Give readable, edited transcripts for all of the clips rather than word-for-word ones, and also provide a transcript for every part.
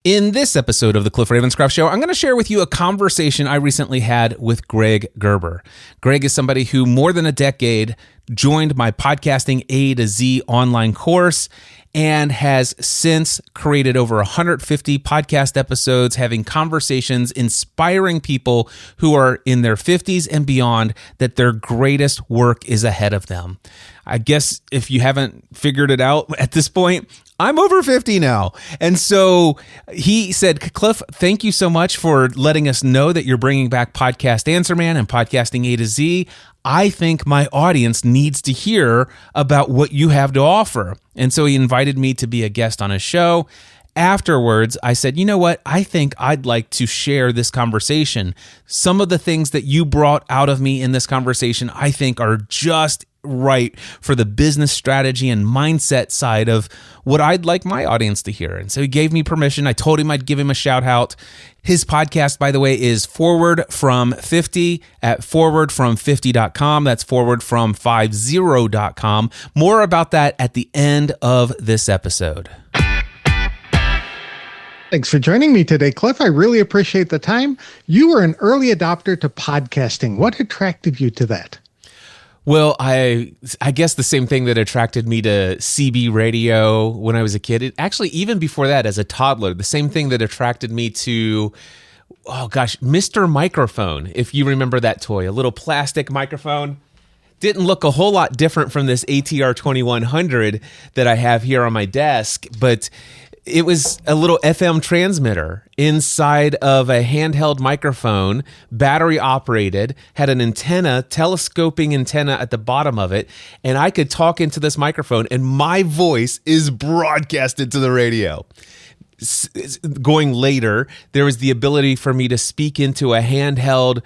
In this episode of the Cliff Ravenscraft Show, I'm going to share with you a conversation I recently had with Greg Gerber. Greg is somebody who more than a decade joined my Podcasting A to Z online course and has since created over 150 podcast episodes, having conversations, inspiring people who are in their 50s and beyond that their greatest work is ahead of them. I guess if you haven't figured it out at this point, I'm over 50 now. And so he said, Cliff, thank you so much for letting us know that you're bringing back Podcast Answer Man and Podcasting A to Z. I think my audience needs to hear about what you have to offer. And so he invited me to be a guest on his show. Afterwards, I said, you know what? I think I'd like to share this conversation. Some of the things that you brought out of me in this conversation, I think are just right for the business strategy and mindset side of what I'd like my audience to hear. And so he gave me permission. I told him I'd give him a shout out. His podcast, by the way, is Forward from 50 at forwardfrom50.com. That's forwardfrom50.com. More about that at the end of this episode. Thanks for joining me today, Cliff. I really appreciate the time. You were an early adopter to podcasting. What attracted you to that? Well, I guess the same thing that attracted me to CB radio when I was a kid. Actually, even before that, as a toddler, the same thing that attracted me to, Mr. Microphone, if you remember that toy, a little plastic microphone. Didn't look a whole lot different from this ATR 2100 that I have here on my desk, but it was a little FM transmitter inside of a handheld microphone, battery operated, had an antenna, telescoping antenna at the bottom of it, and I could talk into this microphone and my voice is broadcasted to the radio. Going later, there was the ability for me to speak into a handheld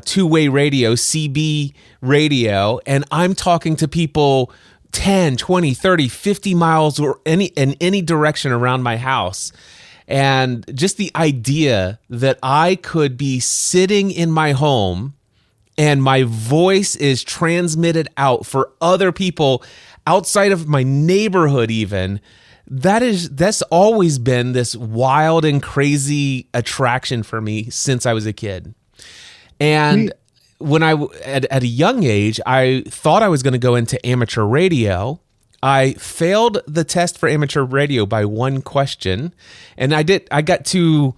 two-way radio, CB radio, and I'm talking to people 10, 20, 30, 50 miles or in any direction around my house. And just the idea that I could be sitting in my home and my voice is transmitted out for other people outside of my neighborhood even, that's always been this wild and crazy attraction for me since I was a kid. And when at a young age, I thought I was going to go into amateur radio. I failed the test for amateur radio by one question, and I got too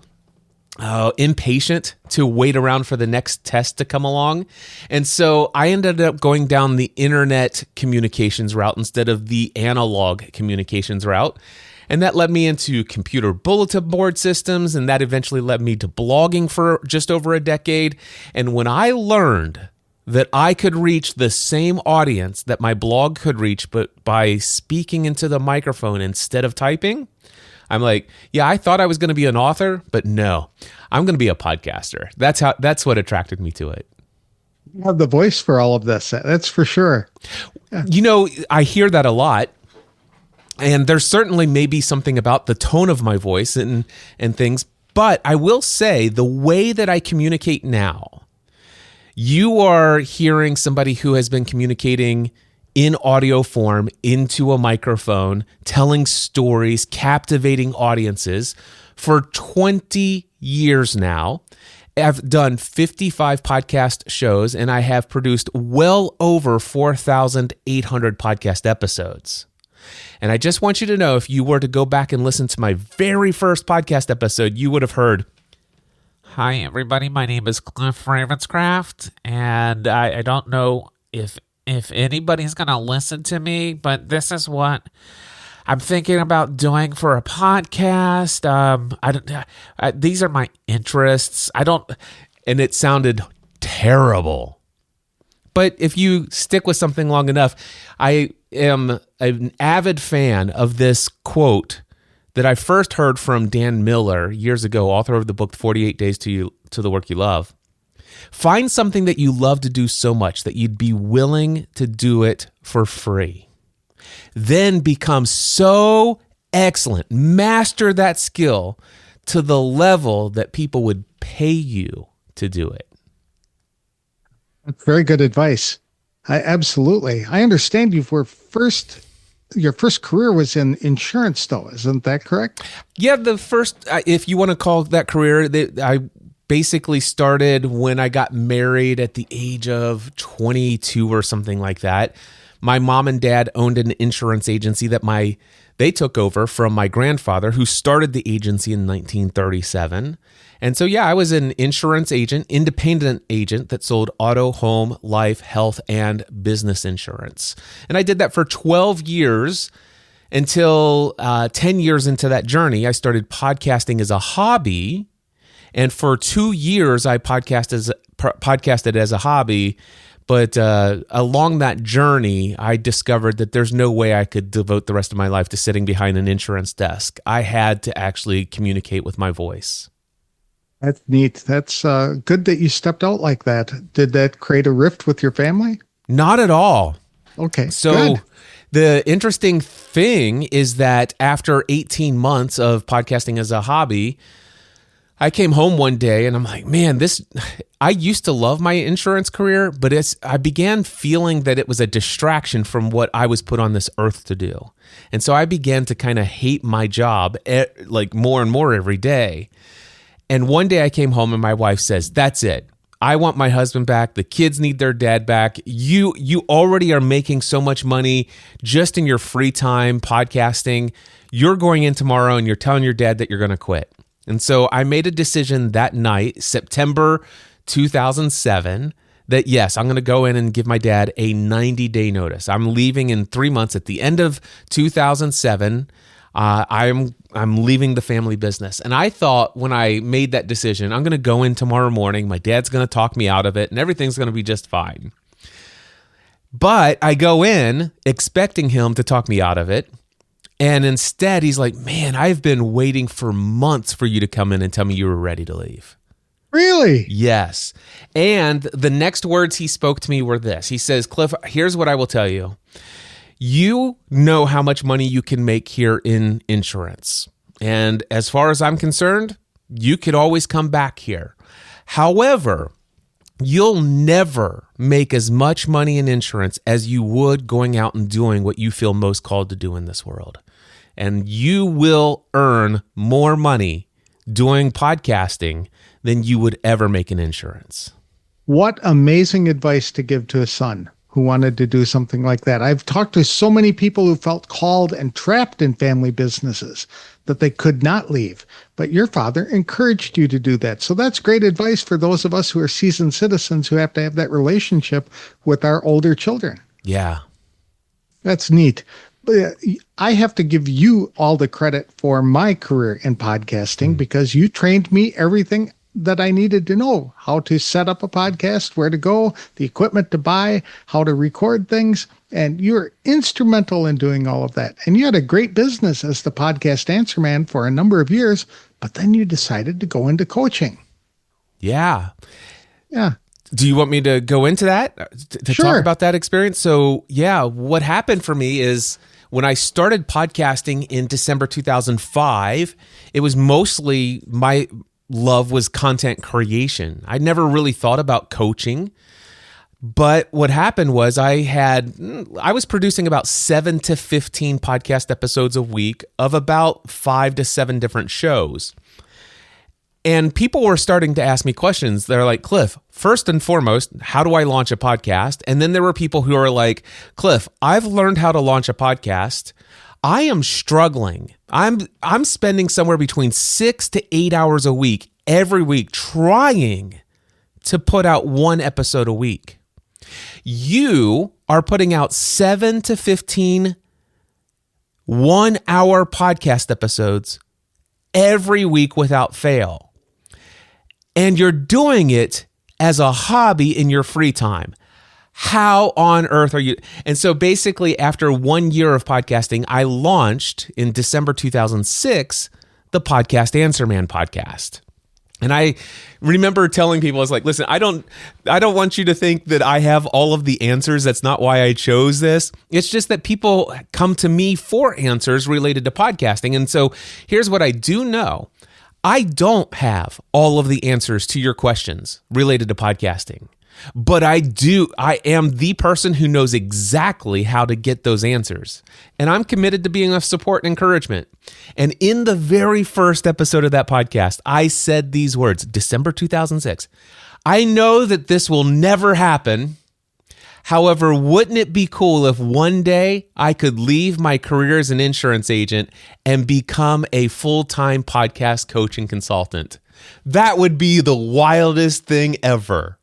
impatient to wait around for the next test to come along. And so I ended up going down the internet communications route instead of the analog communications route. And that led me into computer bulletin board systems, and that eventually led me to blogging for just over a decade. And when I learned that I could reach the same audience that my blog could reach, but by speaking into the microphone instead of typing, I'm like, yeah, I thought I was going to be an author, but no, I'm going to be a podcaster. That's what attracted me to it. You have the voice for all of this. That's for sure. Yeah. You know, I hear that a lot. And there's certainly maybe something about the tone of my voice and things, but I will say the way that I communicate now, you are hearing somebody who has been communicating in audio form into a microphone, telling stories, captivating audiences for 20 years now. I've done 55 podcast shows and I have produced well over 4,800 podcast episodes. And I just want you to know, if you were to go back and listen to my very first podcast episode, you would have heard, "Hi, everybody. My name is Cliff Ravenscraft, and I don't know if anybody's going to listen to me, but this is what I'm thinking about doing for a podcast. These are my interests. And it sounded terrible. But if you stick with something long enough, I am an avid fan of this quote that I first heard from Dan Miller years ago, author of the book 48 Days to the Work You Love. Find something that you love to do so much that you'd be willing to do it for free. Then become so excellent, master that skill to the level that people would pay you to do it. That's very good advice. I understand you were first your first career was in insurance, though. Isn't that correct? Yeah, the first, if you want to call that career, I basically started when I got married at the age of 22 or something like that. My mom and dad owned an insurance agency that they took over from my grandfather, who started the agency in 1937. And so, yeah, I was an insurance agent, independent agent that sold auto, home, life, health, and business insurance. And I did that for 12 years until 10 years into that journey, I started podcasting as a hobby. And for 2 years, I podcasted as a hobby. But along that journey, I discovered that there's no way I could devote the rest of my life to sitting behind an insurance desk. I had to actually communicate with my voice. That's neat. That's good that you stepped out like that. Did that create a rift with your family? Not at all. Okay, So good. the interesting thing is that after 18 months of podcasting as a hobby, I came home one day and I'm like, man, I used to love my insurance career, but I began feeling that it was a distraction from what I was put on this earth to do. And so I began to kind of hate my job like more and more every day. And one day I came home and my wife says, that's it. I want my husband back. The kids need their dad back. You already are making so much money just in your free time podcasting. You're going in tomorrow and you're telling your dad that you're going to quit. And so I made a decision that night, September 2007, that yes, I'm going to go in and give my dad a 90-day notice. I'm leaving in 3 months. At the end of 2007, I'm leaving the family business. And I thought when I made that decision, I'm going to go in tomorrow morning. My dad's going to talk me out of it and everything's going to be just fine. But I go in expecting him to talk me out of it. And instead, he's like, man, I've been waiting for months for you to come in and tell me you were ready to leave. Really? Yes. And the next words he spoke to me were this. He says, Cliff, here's what I will tell you. You know how much money you can make here in insurance. And as far as I'm concerned, you could always come back here. However, you'll never make as much money in insurance as you would going out and doing what you feel most called to do in this world. And you will earn more money doing podcasting than you would ever make in insurance. What amazing advice to give to a son who wanted to do something like that. I've talked to so many people who felt called and trapped in family businesses that they could not leave. But your father encouraged you to do that. So that's great advice for those of us who are seasoned citizens who have to have that relationship with our older children. Yeah. That's neat. But I have to give you all the credit for my career in podcasting because you trained me everything that I needed to know: how to set up a podcast, where to go, the equipment to buy, how to record things. And you're instrumental in doing all of that. And you had a great business as the podcast answer man for a number of years, but then you decided to go into coaching. Yeah. Yeah. Do you want me to go into that, to Sure. talk about that experience? So yeah, what happened for me is when I started podcasting in December 2005, it was mostly my love was content creation. I never really thought about coaching. But what happened was I was producing about 7 to 15 podcast episodes a week of about 5 to 7 different shows. And people were starting to ask me questions. They're like, Cliff, first and foremost, how do I launch a podcast? And then there were people who are like, Cliff, I've learned how to launch a podcast. I am struggling. I'm spending somewhere between 6 to 8 hours a week every week trying to put out 1 episode a week. You are putting out 7 to 15 1-hour podcast episodes every week without fail. And you're doing it as a hobby in your free time. How on earth are you? And so basically, after 1 year of podcasting, I launched in December 2006 the Podcast Answer Man podcast. And I remember telling people, I was like, listen, I don't want you to think that I have all of the answers. That's not why I chose this. It's just that people come to me for answers related to podcasting. And so here's what I do know. I don't have all of the answers to your questions related to podcasting. But I am the person who knows exactly how to get those answers. And I'm committed to being of support and encouragement. And in the very first episode of that podcast, I said these words, December 2006. I know that this will never happen. However, wouldn't it be cool if one day I could leave my career as an insurance agent and become a full-time podcast coach and consultant? That would be the wildest thing ever.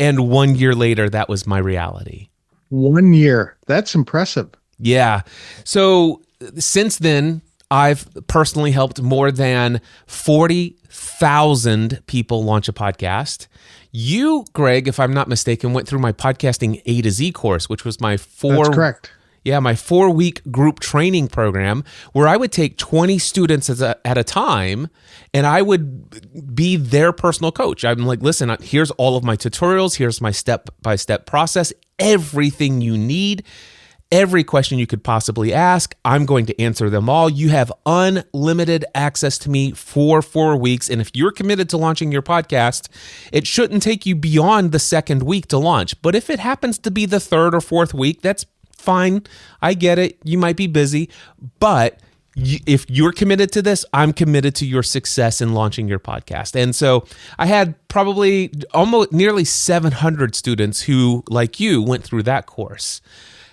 And 1 year later, that was my reality. 1 year. That's impressive. Yeah. So since then, I've personally helped more than 40,000 people launch a podcast. You, Greg, if I'm not mistaken, went through my podcasting A to Z course, which was my That's correct. Yeah, my 4-week group training program where I would take 20 students at a time and I would be their personal coach. I'm like, listen, here's all of my tutorials. Here's my step-by-step process. Everything you need, every question you could possibly ask, I'm going to answer them all. You have unlimited access to me for 4 weeks. And if you're committed to launching your podcast, it shouldn't take you beyond the second week to launch. But if it happens to be the third or fourth week, that's fine. I get it. You might be busy, but if you're committed to this, I'm committed to your success in launching your podcast. And so I had probably almost nearly 700 students who, like you, went through that course.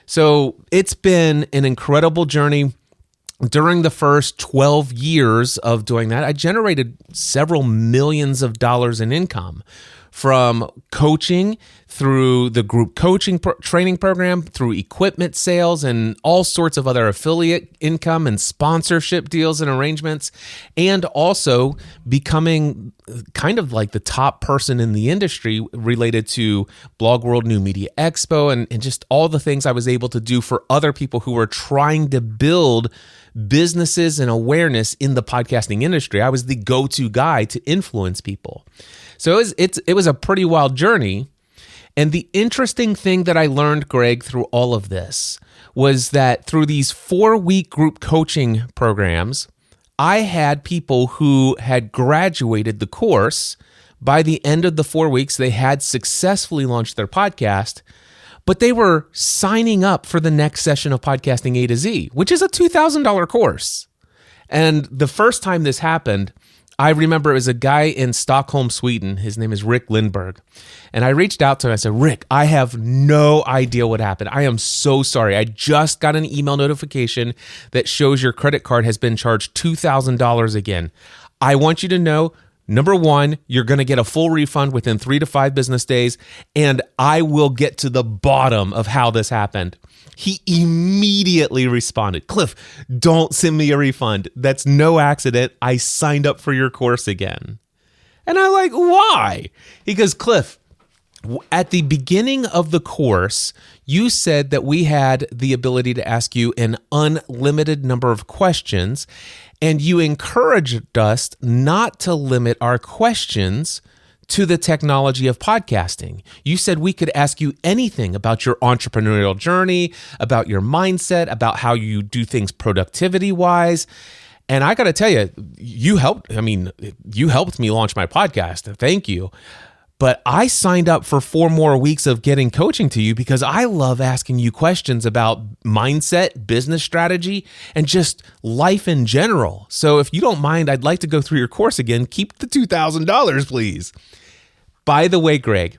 So it's been an incredible journey. During the first 12 years of doing that, I generated several millions of dollars in income from coaching through the group coaching training program, through equipment sales and all sorts of other affiliate income and sponsorship deals and arrangements, and also becoming kind of like the top person in the industry related to Blog World New Media Expo and just all the things I was able to do for other people who were trying to build businesses and awareness in the podcasting industry. I was the go-to guy to influence people. So it was a pretty wild journey. And the interesting thing that I learned, Greg, through all of this was that through these 4-week group coaching programs, I had people who had graduated the course. By the end of the 4 weeks, they had successfully launched their podcast, but they were signing up for the next session of Podcasting A to Z, which is a $2,000 course. And the first time this happened, I remember it was a guy in Stockholm, Sweden. His name is Rick Lindberg. And I reached out to him. I said, Rick, I have no idea what happened. I am so sorry. I just got an email notification that shows your credit card has been charged $2,000 again. I want you to know, number one, you're going to get a full refund within 3 to 5 business days, and I will get to the bottom of how this happened. He immediately responded, Cliff, don't send me a refund. That's no accident. I signed up for your course again. And I'm like, why? He goes, Cliff, at the beginning of the course, you said that we had the ability to ask you an unlimited number of questions, and you encouraged us not to limit our questions to the technology of podcasting. You said we could ask you anything about your entrepreneurial journey, about your mindset, about how you do things productivity-wise. And I got to tell you, you helped me launch my podcast. Thank you. But I signed up for 4 more weeks of getting coaching to you because I love asking you questions about mindset, business strategy, and just life in general. So if you don't mind, I'd like to go through your course again. Keep the $2,000, please. By the way, Greg,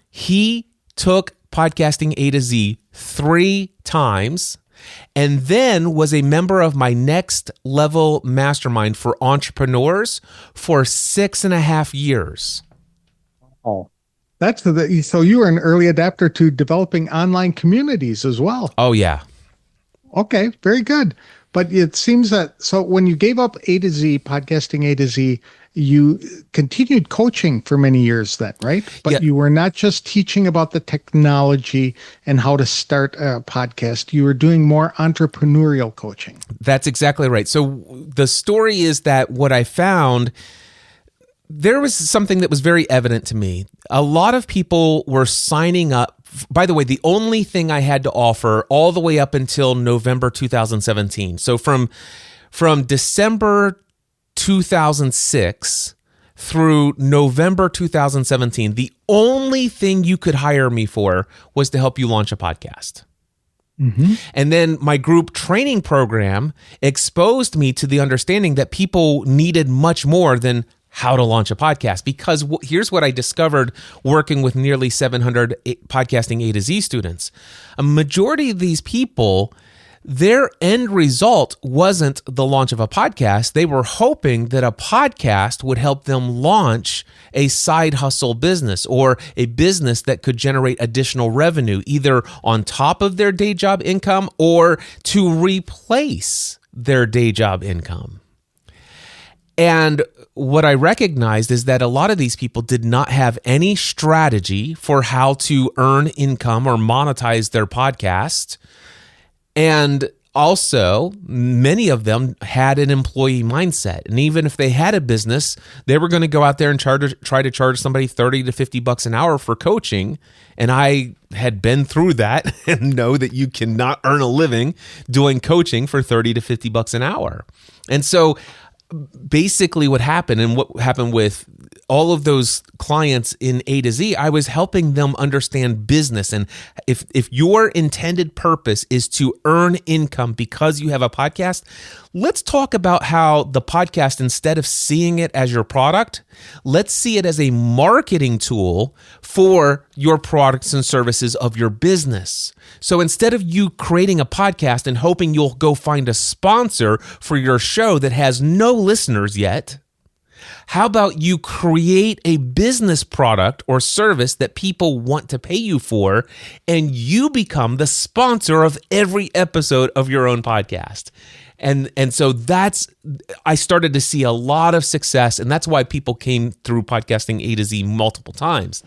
he took Podcasting A to Z 3 times and then was a member of my next level mastermind for entrepreneurs for 6.5 years. Oh, so you were an early adapter to developing online communities as well. Oh, yeah. Okay, very good. But it seems that, so when you gave up A to Z, podcasting A to Z, you continued coaching for many years then, right? But yeah. You were not just teaching about the technology and how to start a podcast. You were doing more entrepreneurial coaching. That's exactly right. So the story is that what I found, there was something that was very evident to me. A lot of people were signing up. By the way, the only thing I had to offer all the way up until November 2017. So from December 2006 through November 2017, the only thing you could hire me for was to help you launch a podcast. And then my group training program exposed me to the understanding that people needed much more than how to launch a podcast. Because here's what I discovered working with nearly 700 podcasting A to Z students. A majority of these people, their end result wasn't the launch of a podcast. They were hoping that a podcast would help them launch a side hustle business or a business that could generate additional revenue, either on top of their day job income or to replace their day job income. And what I recognized is that a lot of these people did not have any strategy for how to earn income or monetize their podcast. And also, many of them had an employee mindset. And even if they had a business, they were going to go out there and try to charge somebody $30 to $50 an hour for coaching. And I had been through that and know that you cannot earn a living doing coaching for $30 to $50 an hour. And so basically what happened, and what happened with all of those clients in A to Z, I was helping them understand business. And if your intended purpose is to earn income because you have a podcast, let's talk about how the podcast, instead of seeing it as your product, let's see it as a marketing tool for your products and services of your business. So instead of you creating a podcast and hoping you'll go find a sponsor for your show that has no listeners yet, how about you create a business product or service that people want to pay you for, and you become the sponsor of every episode of your own podcast? And so I started to see a lot of success, and that's why people came through Podcasting A to Z multiple times.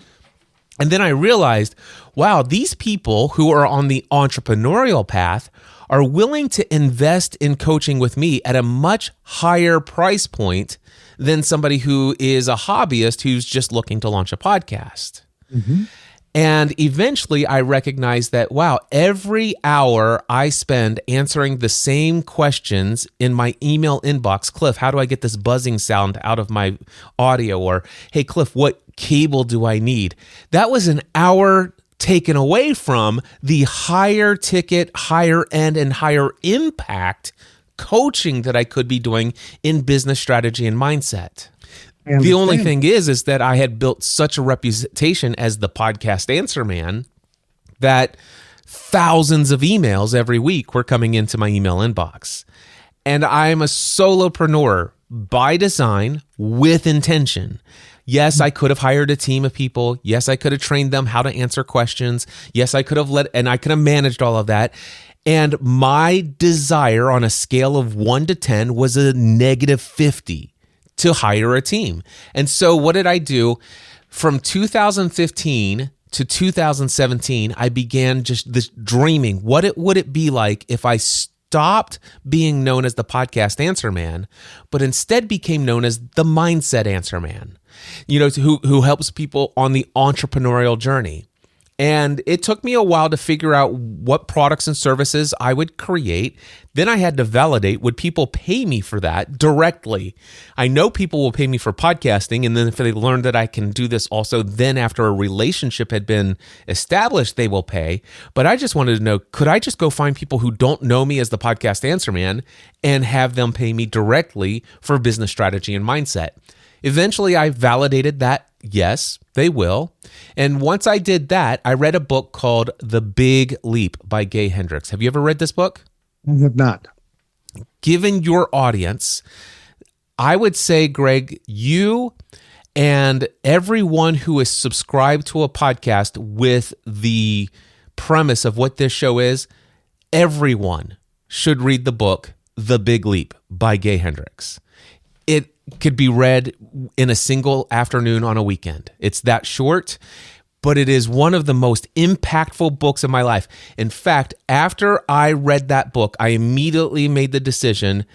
And then I realized, wow, these people who are on the entrepreneurial path are willing to invest in coaching with me at a much higher price point than somebody who is a hobbyist who's just looking to launch a podcast. And eventually I recognized that, wow, every hour I spend answering the same questions in my email inbox, Cliff, how do I get this buzzing sound out of my audio? Or, hey, Cliff, what cable do I need? That was an hour taken away from the higher ticket, higher end, and higher impact coaching that I could be doing in business strategy and mindset. The only thing is that I had built such a reputation as the podcast answer man that thousands of emails every week were coming into my email inbox. And I'm a solopreneur by design with intention. Yes, I could have hired a team of people. Yes, I could have trained them how to answer questions. Yes, I could have I could have managed all of that. And my desire on a scale of 1 to 10 was a negative 50 to hire a team. And so what did I do? From 2015 to 2017, I began just this dreaming. What would it be like if I stopped being known as the podcast answer man, but instead became known as the mindset answer man, who helps people on the entrepreneurial journey. And it took me a while to figure out what products and services I would create. Then I had to validate, would people pay me for that directly? I know people will pay me for podcasting, and then if they learn that I can do this also, then after a relationship had been established, they will pay. But I just wanted to know, could I just go find people who don't know me as the podcast answer man and have them pay me directly for business strategy and mindset? Eventually, I validated that, yes, they will. And once I did that, I read a book called The Big Leap by Gay Hendricks. Have you ever read this book? I have not. Given your audience, I would say, Greg, you and everyone who is subscribed to a podcast with the premise of what this show is, everyone should read the book The Big Leap by Gay Hendricks. It could be read in a single afternoon on a weekend. It's that short, but it is one of the most impactful books of my life. In fact, after I read that book, I immediately made the decision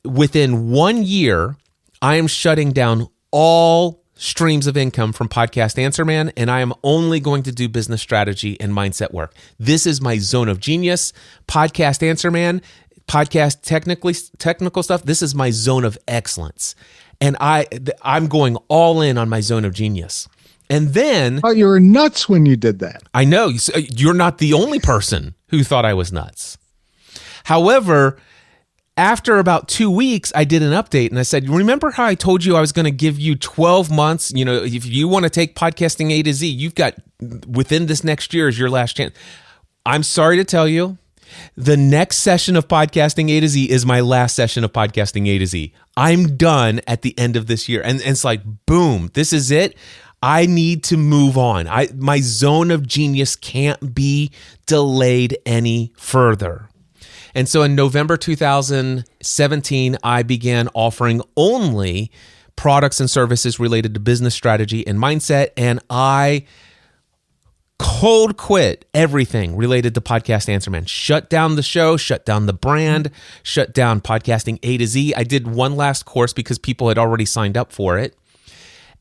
within 1 year, I am shutting down all streams of income from Podcast Answer Man, and I am only going to do business strategy and mindset work. This is my zone of genius. Podcast Answer Man, podcast technical stuff, this is my zone of excellence. And I'm going all in on my zone of genius. And then Oh, you were nuts when you did that. I know you're not the only person who thought I was nuts. However, after about 2 weeks, I did an update and I said, remember how I told you I was going to give you 12 months? You know, if you want to take podcasting A to Z, you've got within this next year is your last chance. I'm sorry to tell you, the next session of podcasting A to Z is my last session of podcasting A to Z. I'm done at the end of this year. And it's like, boom, this is it. I need to move on. My zone of genius can't be delayed any further. And so in November 2017, I began offering only products and services related to business strategy and mindset. And I cold quit everything related to Podcast Answer Man. Shut down the show, shut down the brand, shut down podcasting A to Z. I did one last course because people had already signed up for it.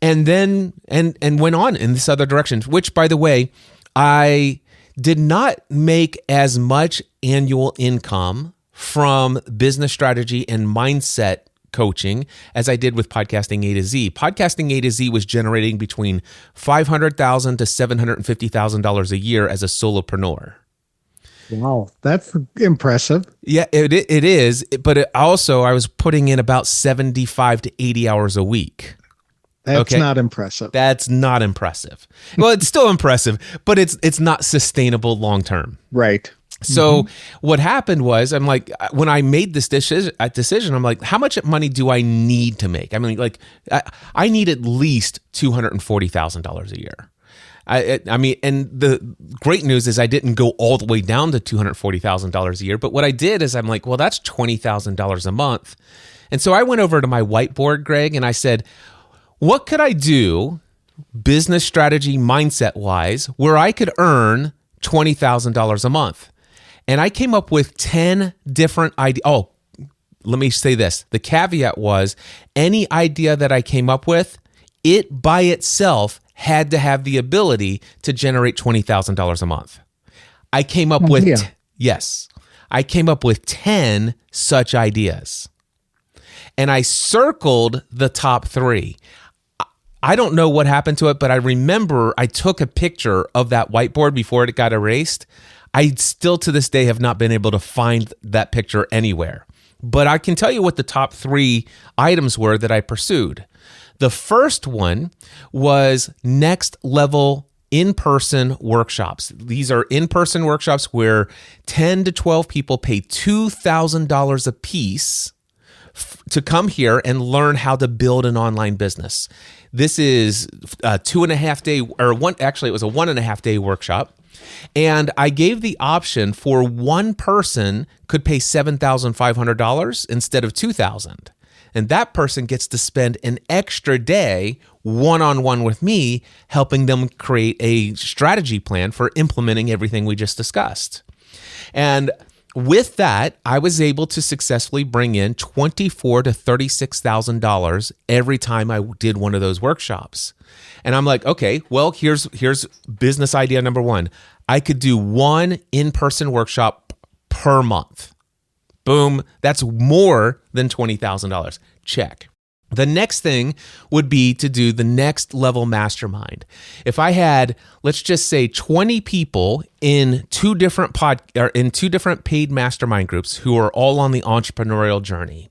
And then and went on in this other direction, which, by the way, I did not make as much annual income from business strategy and mindset coaching as I did with Podcasting A to Z. Podcasting A to Z was generating between $500,000 to $750,000 a year as a solopreneur. Wow, that's impressive. Yeah, it is. But I was putting in about 75 to 80 hours a week. That's not impressive. That's not impressive. Well, it's still impressive, but it's not sustainable long term. Right. So what happened was, I'm like, when I made this decision, I'm like, how much money do I need to make? I mean, like, I need at least $240,000 a year. I mean, and the great news is I didn't go all the way down to $240,000 a year. But what I did is I'm like, well, that's $20,000 a month. And so I went over to my whiteboard, Greg, and I said, what could I do business strategy mindset wise where I could earn $20,000 a month? And I came up with 10 different ideas. Oh, let me say this. The caveat was any idea that I came up with, it by itself had to have the ability to generate $20,000 a month. I came up with, I came up with 10 such ideas. And I circled the top 3. I don't know what happened to it, but I remember I took a picture of that whiteboard before it got erased. I still to this day have not been able to find that picture anywhere. But I can tell you what the top 3 items were that I pursued. The first one was next level in-person workshops. These are in-person workshops where 10 to 12 people pay $2,000 a piece to come here and learn how to build an online business. This is a 2.5 day, or one, actually it was a 1.5 day workshop. And I gave the option for one person could pay $7,500 instead of $2,000. And that person gets to spend an extra day one-on-one with me, helping them create a strategy plan for implementing everything we just discussed. And with that, I was able to successfully bring in $24,000 to $36,000 every time I did one of those workshops. And I'm like, okay, well, here's business idea number 1. I could do one in-person workshop per month. Boom, that's more than $20,000. Check. The next thing would be to do the next level mastermind. If I had, let's just say 20 people in two different paid mastermind groups who are all on the entrepreneurial journey.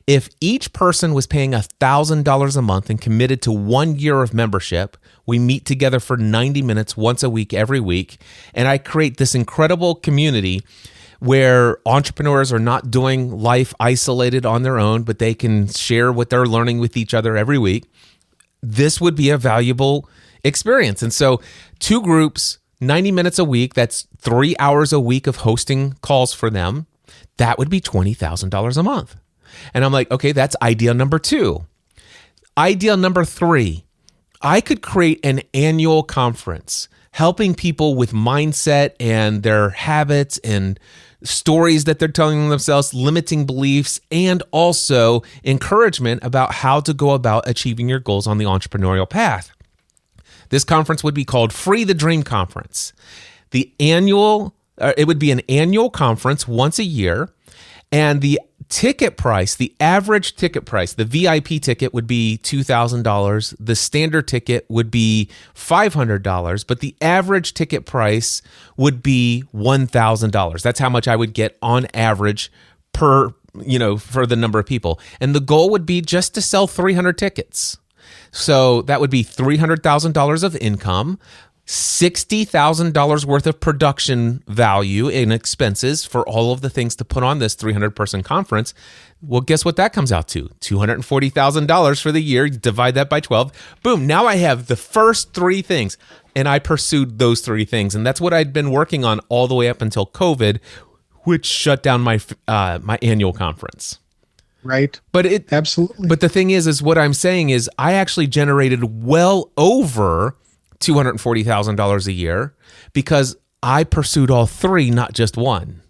If each person was paying $1,000 a month and committed to 1 year of membership, we meet together for 90 minutes once a week, every week, and I create this incredible community where entrepreneurs are not doing life isolated on their own, but they can share what they're learning with each other every week. This would be a valuable experience. And so 2 groups, 90 minutes a week, that's 3 hours a week of hosting calls for them. That would be $20,000 a month. And I'm like, okay, that's idea number 2. Idea number 3, I could create an annual conference helping people with mindset and their habits and stories that they're telling themselves, limiting beliefs, and also encouragement about how to go about achieving your goals on the entrepreneurial path. This conference would be called Free the Dream Conference. It would be an annual conference once a year, and the ticket price, the average ticket price, the VIP ticket would be $2,000. The standard ticket would be $500, but the average ticket price would be $1,000. That's how much I would get on average per, for the number of people. And the goal would be just to sell 300 tickets. So that would be $300,000 of income, $60,000 worth of production value in expenses for all of the things to put on this 300-person conference. Well, guess what that comes out to? $240,000 for the year. Divide that by 12. Boom. Now I have the first three things, and I pursued those three things. And that's what I'd been working on all the way up until COVID, which shut down my my annual conference. Right. Absolutely. But the thing is what I'm saying is I actually generated well over $240,000 a year because I pursued all three, not just one.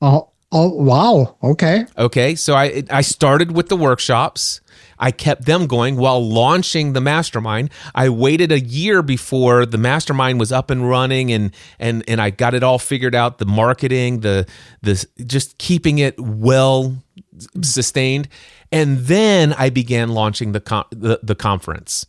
Oh, wow. Okay. Okay. So I started with the workshops. I kept them going while launching the mastermind. I waited a year before the mastermind was up and running and I got it all figured out, the marketing, the just keeping it well sustained. And then I began launching the conference.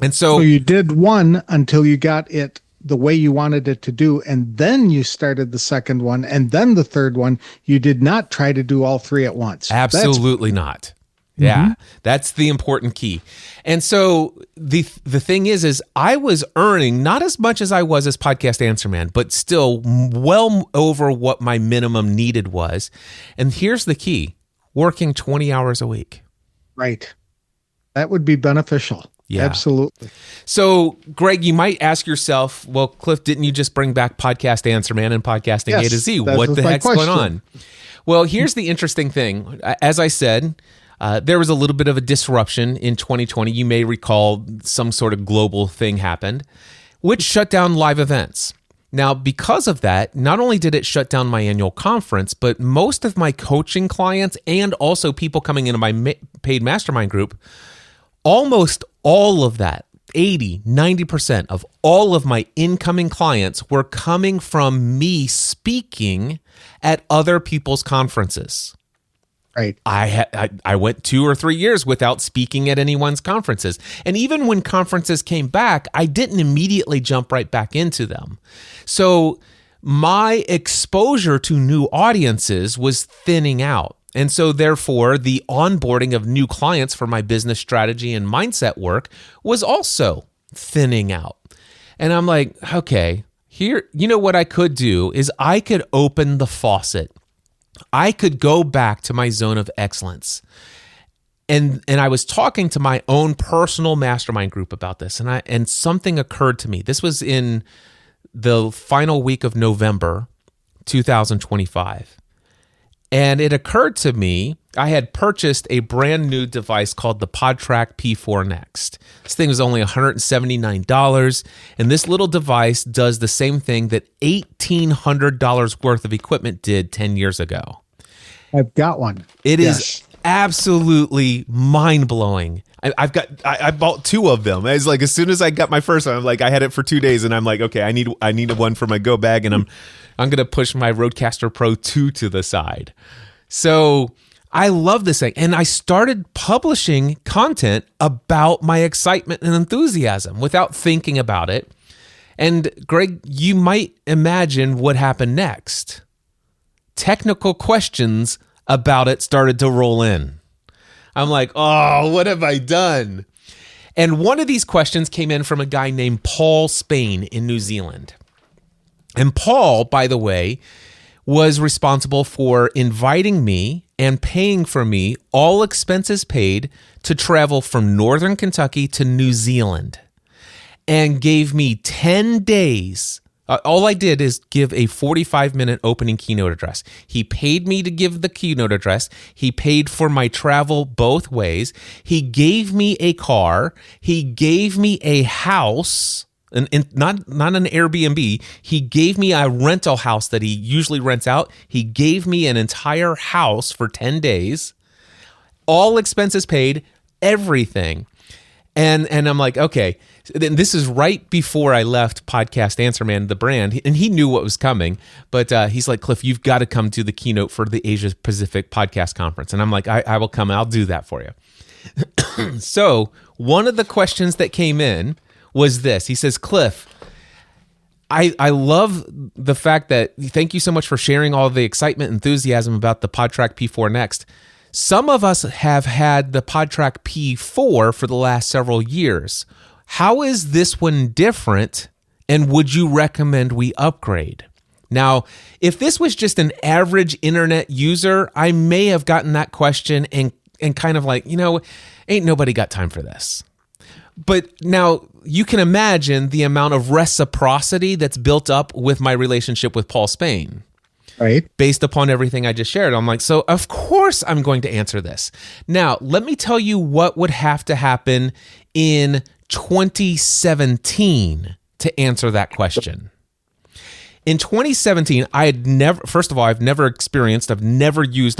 And so you did one until you got it the way you wanted it to do, and then you started the second one, and then the third one. You did not try to do all three at once. Absolutely not. Yeah, that's the important key. And so the thing is I was earning not as much as I was as Podcast Answer Man, but still well over what my minimum needed was. And here's the key: working 20 hours a week. Right. That would be beneficial. Yeah. Absolutely. So, Greg, you might ask yourself, well, Cliff, didn't you just bring back Podcast Answer Man and Podcasting A to Z? What the heck's going on? Well, here's the interesting thing. As I said, there was a little bit of a disruption in 2020. You may recall some sort of global thing happened, which shut down live events. Now, because of that, not only did it shut down my annual conference, but most of my coaching clients and also people coming into my paid mastermind group, almost all of that, 80, 90% of all of my incoming clients were coming from me speaking at other people's conferences. Right. I went 2 or 3 years without speaking at anyone's conferences. And even when conferences came back, I didn't immediately jump right back into them. So my exposure to new audiences was thinning out. And so therefore, the onboarding of new clients for my business strategy and mindset work was also thinning out. And I'm like, okay, here, what I could do is I could open the faucet. I could go back to my zone of excellence. And I was talking to my own personal mastermind group about this, and something occurred to me. This was in the final week of November 2025. And it occurred to me, I had purchased a brand new device called the PodTrack P4 Next. This thing was only $179, and this little device does the same thing that $1,800 worth of equipment did 10 years ago. I've got one. It is absolutely mind-blowing. I bought 2 of them. It's like as soon as I got my first one, I'm like, I had it for 2 days, and I'm like, okay, I need one for my go bag, and I'm going to push my Rodecaster Pro 2 to the side. So I love this thing. And I started publishing content about my excitement and enthusiasm without thinking about it. And Greg, you might imagine what happened next. Technical questions about it started to roll in. I'm like, oh, what have I done? And one of these questions came in from a guy named Paul Spain in New Zealand. And Paul, by the way, was responsible for inviting me and paying for me, all expenses paid, to travel from Northern Kentucky to New Zealand, and gave me 10 days. All I did is give a 45-minute opening keynote address. He paid me to give the keynote address. He paid for my travel both ways. He gave me a car. He gave me a house. Not an Airbnb. He gave me a rental house that he usually rents out. He gave me an entire house for 10 days, all expenses paid, everything. And I'm like, okay. Then this is right before I left Podcast Answer Man, the brand, and he knew what was coming. But he's like, Cliff, you've got to come to the keynote for the Asia Pacific Podcast Conference. And I'm like, I will come. I'll do that for you. So one of the questions that came in was this. He says, Cliff, I love the fact that, thank you so much for sharing all the excitement, enthusiasm about the PodTrack P4 Next. Some of us have had the PodTrack P4 for the last several years. How is this one different, and would you recommend we upgrade? Now, if this was just an average internet user, I may have gotten that question and kind of like, ain't nobody got time for this. But now you can imagine the amount of reciprocity that's built up with my relationship with Paul Spain. Right. Based upon everything I just shared. I'm like, so of course I'm going to answer this. Now, let me tell you what would have to happen in 2017 to answer that question. In 2017, I've never used a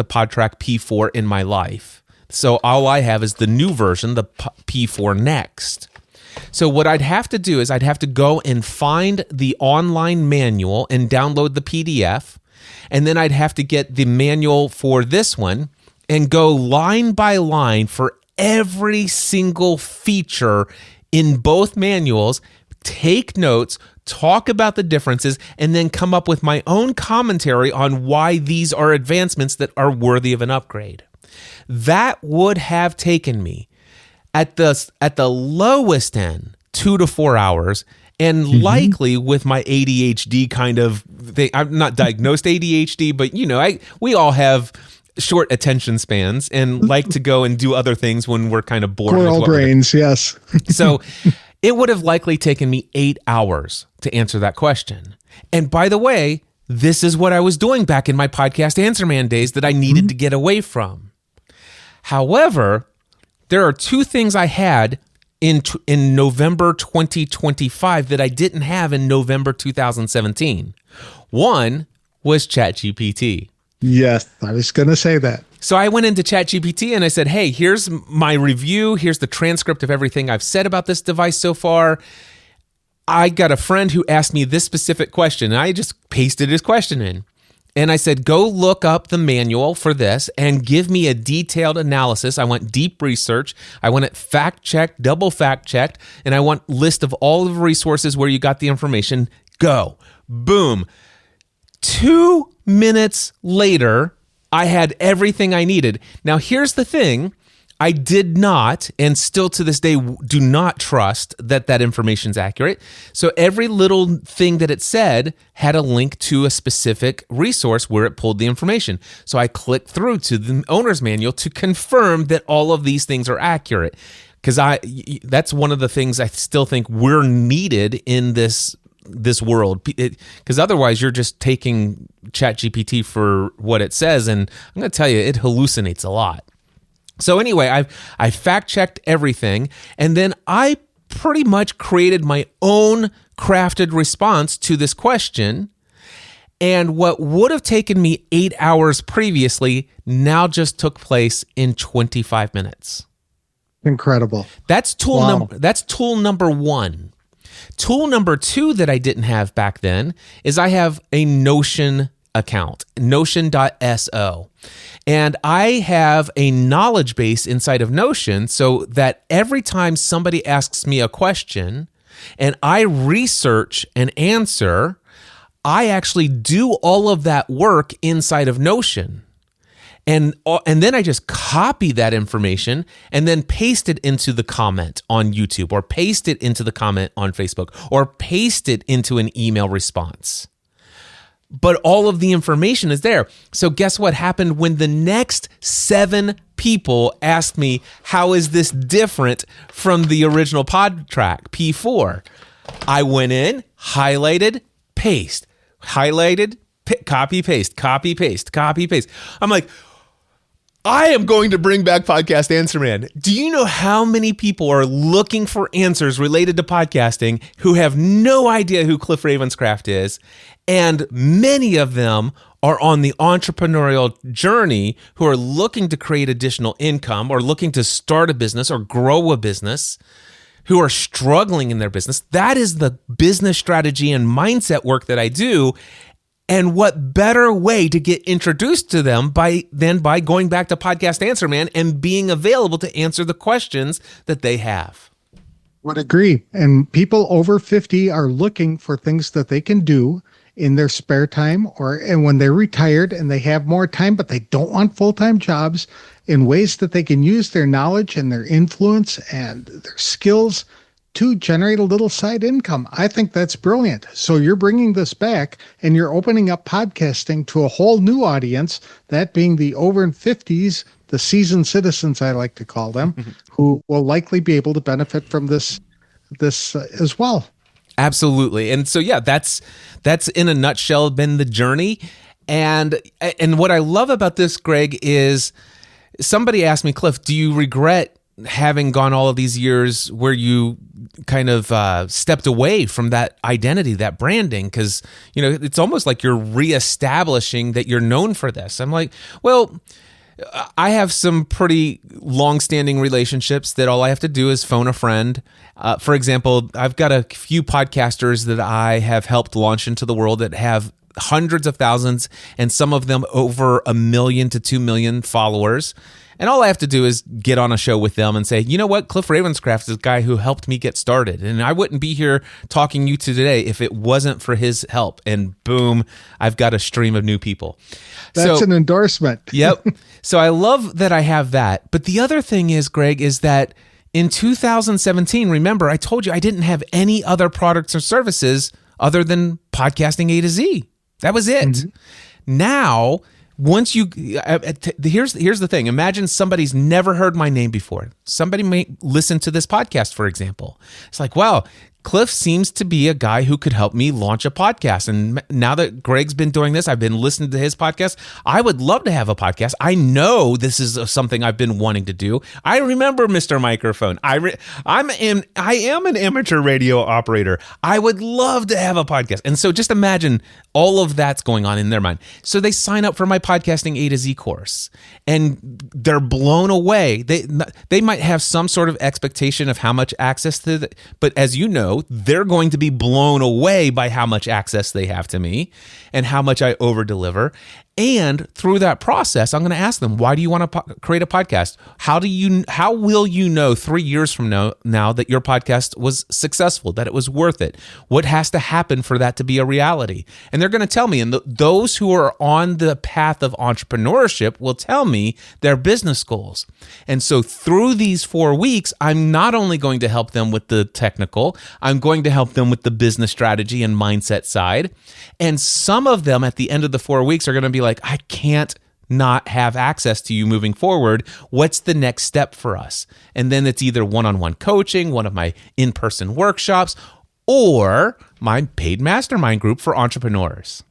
PodTrack P4 in my life. So all I have is the new version, the P4 Next. So what I'd have to do is I'd have to go and find the online manual and download the PDF. And then I'd have to get the manual for this one and go line by line for every single feature in both manuals, take notes, talk about the differences, and then come up with my own commentary on why these are advancements that are worthy of an upgrade. That would have taken me at the lowest end 2 to 4 hours. And likely with my ADHD kind of thing, I'm not diagnosed ADHD, but we all have short attention spans and like to go and do other things when we're kind of bored. Coral brains, yes. So it would have likely taken me 8 hours to answer that question. And by the way, this is what I was doing back in my Podcast Answer Man days that I needed to get away from. However, there are two things I had in November 2025 that I didn't have in November 2017. One was ChatGPT. Yes, I was going to say that. So I went into ChatGPT and I said, hey, here's my review. Here's the transcript of everything I've said about this device so far. I got a friend who asked me this specific question, and I just pasted his question in. And I said, go look up the manual for this and give me a detailed analysis. I want deep research. I want it fact-checked, double fact-checked, and I want list of all of the resources where you got the information. Go. Boom. 2 minutes later, I had everything I needed. Now, here's the thing. I did not, and still to this day, do not trust that information's accurate. So every little thing that it said had a link to a specific resource where it pulled the information. So I clicked through to the owner's manual to confirm that all of these things are accurate. Because that's one of the things I still think we're needed in this world, because otherwise you're just taking ChatGPT for what it says, and I'm going to tell you, it hallucinates a lot. So anyway, I fact-checked everything, and then I pretty much created my own crafted response to this question, and what would have taken me 8 hours previously now just took place in 25 minutes. Incredible. That's tool number one. Tool number two that I didn't have back then is I have a Notion account, notion.so. And I have a knowledge base inside of Notion so that every time somebody asks me a question and I research an answer, I actually do all of that work inside of Notion. And then I just copy that information and then paste it into the comment on YouTube, or paste it into the comment on Facebook, or paste it into an email response. But all of the information is there. So guess what happened when the next 7 people asked me, how is this different from the original PodTrack P4? I went in, highlighted, paste, highlighted, copy, paste, copy, paste, copy, paste. I'm like, I am going to bring back Podcast Answer Man. Do you know how many people are looking for answers related to podcasting who have no idea who Cliff Ravenscraft is? And many of them are on the entrepreneurial journey, who are looking to create additional income or looking to start a business or grow a business, who are struggling in their business. That is the business strategy and mindset work that I do. And what better way to get introduced to them than by going back to Podcast Answer Man and being available to answer the questions that they have. Would agree. And people over 50 are looking for things that they can do in their spare time and when they're retired and they have more time, but they don't want full-time jobs, in ways that they can use their knowledge and their influence and their skills to generate a little side income. I think that's brilliant. So you're bringing this back and you're opening up podcasting to a whole new audience, that being the over in 50s, the seasoned citizens, I like to call them, who will likely be able to benefit from this as well. Absolutely. And so, yeah, that's in a nutshell been the journey. And what I love about this, Greg, is somebody asked me, Cliff, do you regret having gone all of these years where you kind of stepped away from that identity, that branding? Because, it's almost like you're reestablishing that you're known for this. I'm like, well, I have some pretty long-standing relationships that all I have to do is phone a friend. For example, I've got a few podcasters that I have helped launch into the world that have hundreds of thousands and some of them over 1 million to 2 million followers. And all I have to do is get on a show with them and say, you know what, Cliff Ravenscraft is the guy who helped me get started. And I wouldn't be here talking you to today if it wasn't for his help. And boom, I've got a stream of new people. That's an endorsement. Yep. So I love that I have that. But the other thing is, Greg, is that in 2017, remember, I told you I didn't have any other products or services other than podcasting A to Z. That was it. Mm-hmm. Now, once you, here's the thing. Imagine somebody's never heard my name before. Somebody may listen to this podcast, for example. It's like, wow, Cliff seems to be a guy who could help me launch a podcast. And now that Greg's been doing this, I've been listening to his podcast. I would love to have a podcast. I know this is something I've been wanting to do. I remember Mr. Microphone. I am an amateur radio operator. I would love to have a podcast. And so just imagine all of that's going on in their mind. So they sign up for my podcasting A to Z course and they're blown away. They might have some sort of expectation of how much access to but as you know, they're going to be blown away by how much access they have to me and how much I over deliver. And through that process, I'm going to ask them, why do you want to create a podcast? How will you know 3 years from now that your podcast was successful, that it was worth it? What has to happen for that to be a reality? And they're going to tell me, and those who are on the path of entrepreneurship will tell me their business goals. And so through these 4 weeks, I'm not only going to help them with the technical, I'm going to help them with the business strategy and mindset side. And some of them at the end of the 4 weeks are going to be like, I can't not have access to you moving forward. What's the next step for us? And then it's either one-on-one coaching, one of my in-person workshops, or my paid mastermind group for entrepreneurs.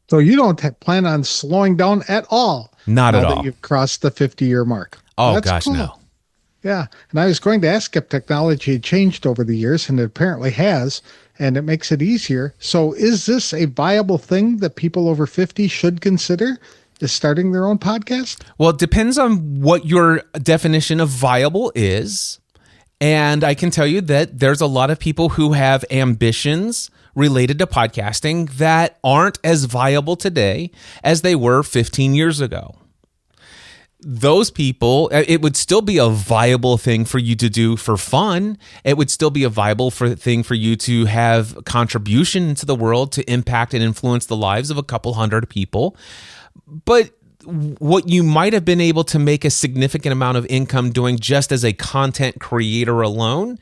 So you don't plan on slowing down at all. Not at all. Now that you've crossed the 50-year mark. Oh, that's gosh, cool. no. Yeah. And I was going to ask if technology had changed over the years, and it apparently has, and it makes it easier. So is this a viable thing that people over 50 should consider, is starting their own podcast? Well, it depends on what your definition of viable is. And I can tell you that there's a lot of people who have ambitions related to podcasting that aren't as viable today as they were 15 years ago. Those people, it would still be a viable thing for you to do for fun. It would still be a viable thing for you to have contribution into the world to impact and influence the lives of a couple hundred people. But what you might have been able to make a significant amount of income doing just as a content creator alone,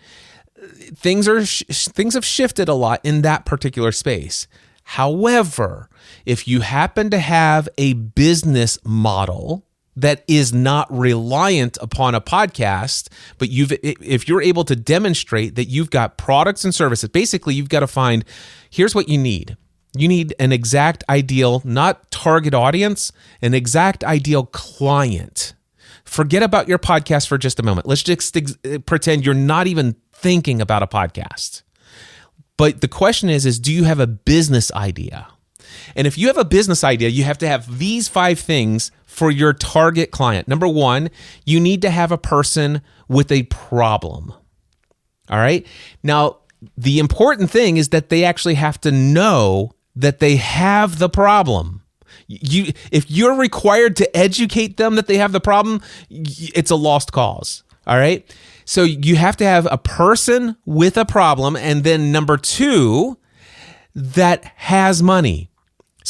things have shifted a lot in that particular space. However, if you happen to have a business model that is not reliant upon a podcast, but if you're able to demonstrate that you've got products and services, basically you've got to find, here's what you need. You need an exact ideal, not target audience, an exact ideal client. Forget about your podcast for just a moment. Let's just pretend you're not even thinking about a podcast. But the question is do you have a business idea? And if you have a business idea, you have to have these 5 things for your target client. Number 1, you need to have a person with a problem. All right. Now, the important thing is that they actually have to know that they have the problem. If you're required to educate them that they have the problem, it's a lost cause. All right. So you have to have a person with a problem. And then number 2, that has money.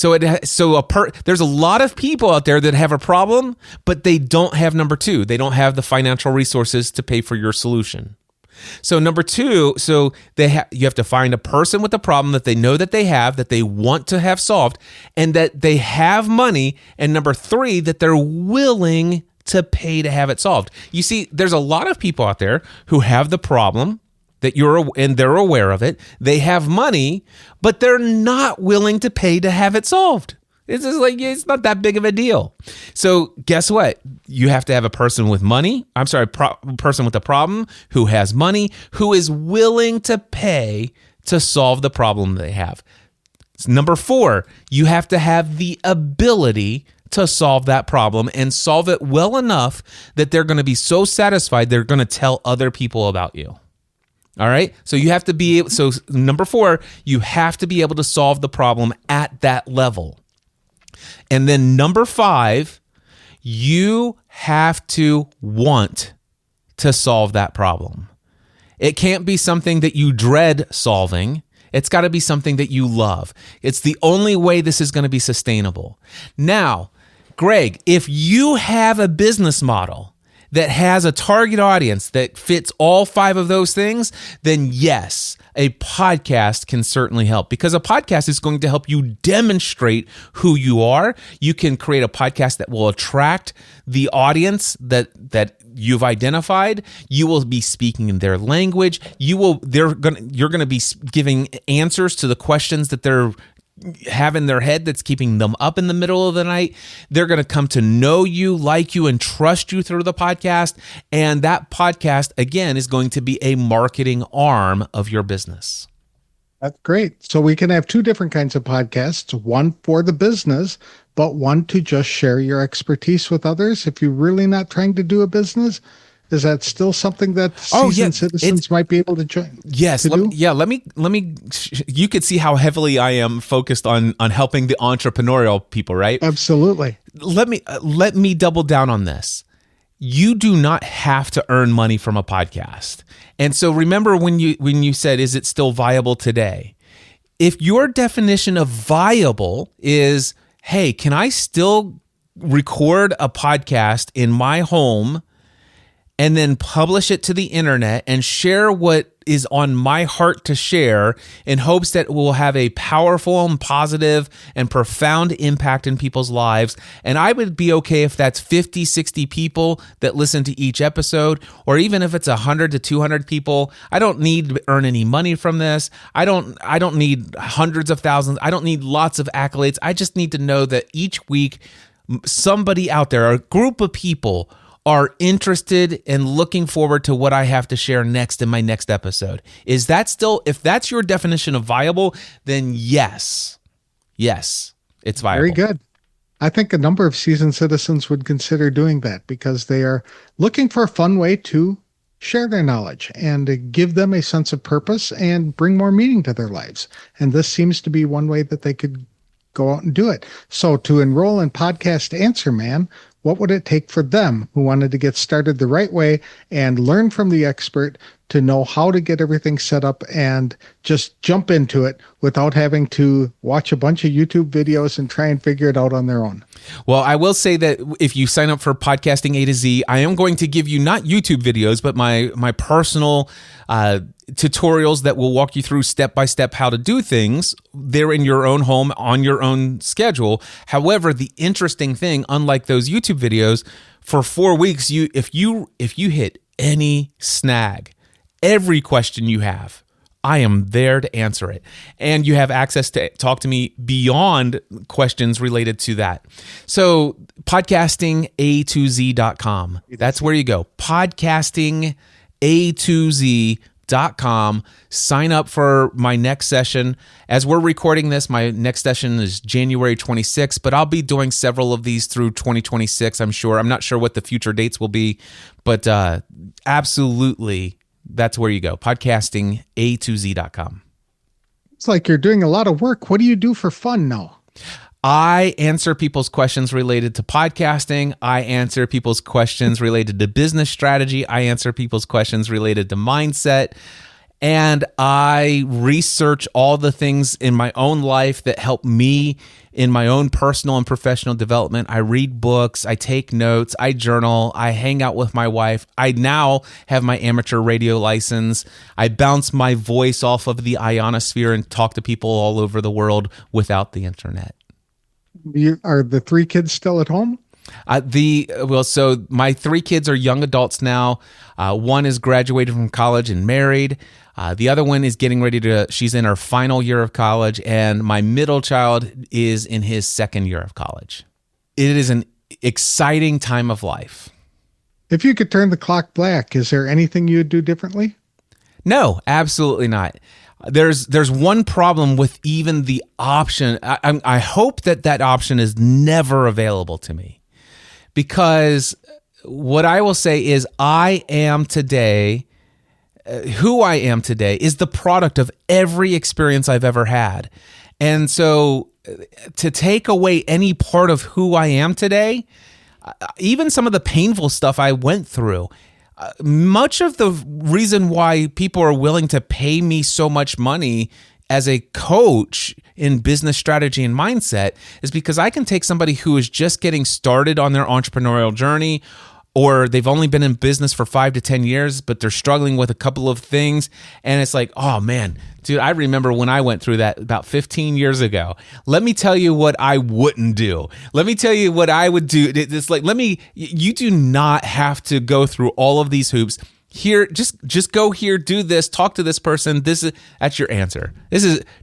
There's a lot of people out there that have a problem, but they don't have number 2. They don't have the financial resources to pay for your solution. So number 2, you have to find a person with a problem that they know that they have, that they want to have solved, and that they have money. And number 3, that they're willing to pay to have it solved. You see, there's a lot of people out there who have the problem and they're aware of it. They have money, but they're not willing to pay to have it solved. It's just like, it's not that big of a deal. So guess what? You have to have a person with money. Person with a problem who has money, who is willing to pay to solve the problem they have. Number 4, you have to have the ability to solve that problem and solve it well enough that they're going to be so satisfied they're going to tell other people about you. All right. So number 4, you have to be able to solve the problem at that level. And then number 5, you have to want to solve that problem. It can't be something that you dread solving. It's got to be something that you love. It's the only way this is going to be sustainable. Now, Greg, if you have a business model that has a target audience that fits all 5 of those things, then yes, a podcast can certainly help, because a podcast is going to help you demonstrate who you are. You can create a podcast that will attract the audience that you've identified. You will be speaking in their language. You're going to be giving answers to the questions that they're have in their head that's keeping them up in the middle of the night. They're going to come to know you, like you, and trust you through the podcast. And that podcast, again, is going to be a marketing arm of your business. That's great. So we can have 2 different kinds of podcasts, one for the business, but one to just share your expertise with others. If you're really not trying to do a business, is that still something that seasoned citizens might be able to join? Yes. Let me, you could see how heavily I am focused on helping the entrepreneurial people, right? Absolutely. Let me double down on this. You do not have to earn money from a podcast. And so remember when you said, is it still viable today? If your definition of viable is, hey, can I still record a podcast in my home and then publish it to the internet and share what is on my heart to share in hopes that it will have a powerful and positive and profound impact in people's lives. And I would be okay if that's 50, 60 people that listen to each episode, or even if it's 100 to 200 people. I don't need to earn any money from this. I don't need hundreds of thousands. I don't need lots of accolades. I just need to know that each week somebody out there, a group of people, are interested and looking forward to what I have to share next in my next episode. Is that still, if that's your definition of viable, then yes, it's viable. Very good. I think a number of seasoned citizens would consider doing that because they are looking for a fun way to share their knowledge and to give them a sense of purpose and bring more meaning to their lives. And this seems to be one way that they could go out and do it. So to enroll in Podcast Answer Man, what would it take for them who wanted to get started the right way and learn from the expert to know how to get everything set up and just jump into it without having to watch a bunch of YouTube videos and try and figure it out on their own? Well, I will say that if you sign up for Podcasting A to Z, I am going to give you not YouTube videos, but my personal tutorials that will walk you through step-by-step how to do things there in your own home on your own schedule. However, the interesting thing, unlike those YouTube videos, for 4 weeks, if you hit any snag, every question you have, I am there to answer it. And you have access to talk to me beyond questions related to that. So podcastinga2z.com. That's where you go. Podcastinga2z.com. strategist.com. Sign up for my next session. As we're recording this, my next session is January 26th, but I'll be doing several of these through 2026, I'm sure. I'm not sure what the future dates will be, but absolutely, that's where you go. Podcastinga2z.com. It's like you're doing a lot of work. What do you do for fun now? I answer people's questions related to podcasting. I answer people's questions related to business strategy. I answer people's questions related to mindset. And I research all the things in my own life that help me in my own personal and professional development. I read books. I take notes. I journal. I hang out with my wife. I now have my amateur radio license. I bounce my voice off of the ionosphere and talk to people all over the world without the internet. Are the 3 kids still at home? So my 3 kids are young adults now. One is graduated from college and married. The other one is getting ready she's in her final year of college, and my middle child is in his second year of college. It is an exciting time of life. If you could turn the clock back, is there anything you'd do differently? No, absolutely not. There's one problem with even the option. I hope that option is never available to me, because what I will say is who I am today is the product of every experience I've ever had. And so to take away any part of who I am today, even some of the painful stuff I went through, much of the reason why people are willing to pay me so much money as a coach in business strategy and mindset is because I can take somebody who is just getting started on their entrepreneurial journey, or they've only been in business for 5 to 10 years, but they're struggling with a couple of things. And it's like, oh man, dude, I remember when I went through that about 15 years ago. Let me tell you what I wouldn't do. Let me tell you what I would do. It's like, you do not have to go through all of these hoops. Here, just go here, do this, talk to this person. That's your answer.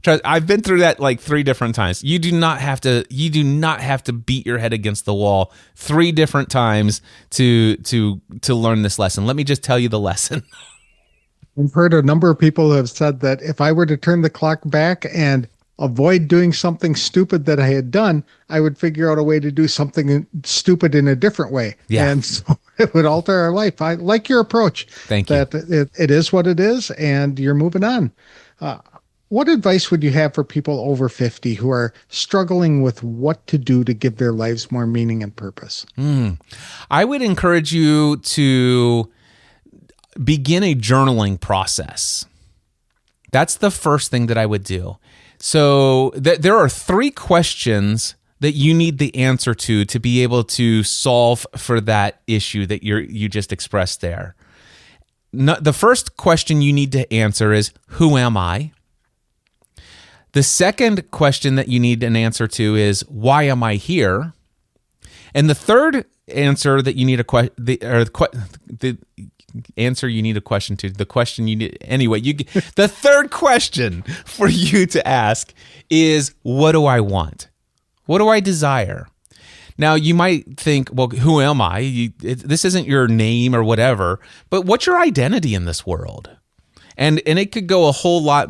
I've been through that like 3 different times. You do not have to beat your head against the wall 3 different times to learn this lesson. Let me just tell you the lesson. I've heard a number of people who have said that if I were to turn the clock back and avoid doing something stupid that I had done, I would figure out a way to do something stupid in a different way. Yeah. And so it would alter our life. I like your approach. Thank you. That it is what it is, and you're moving on. What advice would you have for people over 50 who are struggling with what to do to give their lives more meaning and purpose? I would encourage you to begin a journaling process. That's the first thing that I would do. So there are 3 questions that you need the answer to be able to solve for that issue that you just expressed there. The first question you need to answer is, who am I? The second question that you need an answer to is, why am I here? And the third answer that you need the third question for you to ask is, what do I want? What do I desire? Now, you might think, well, who am I? This isn't your name or whatever, but what's your identity in this world? And it could go a whole lot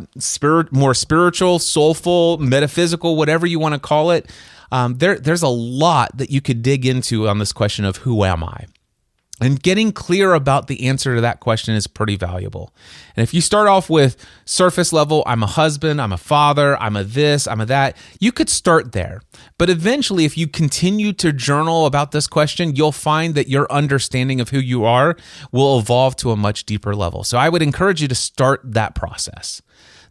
more spiritual, soulful, metaphysical, whatever you want to call it. There's a lot that you could dig into on this question of who am I? And getting clear about the answer to that question is pretty valuable. And if you start off with surface level, I'm a husband, I'm a father, I'm a this, I'm a that, you could start there. But eventually, if you continue to journal about this question, you'll find that your understanding of who you are will evolve to a much deeper level. So I would encourage you to start that process.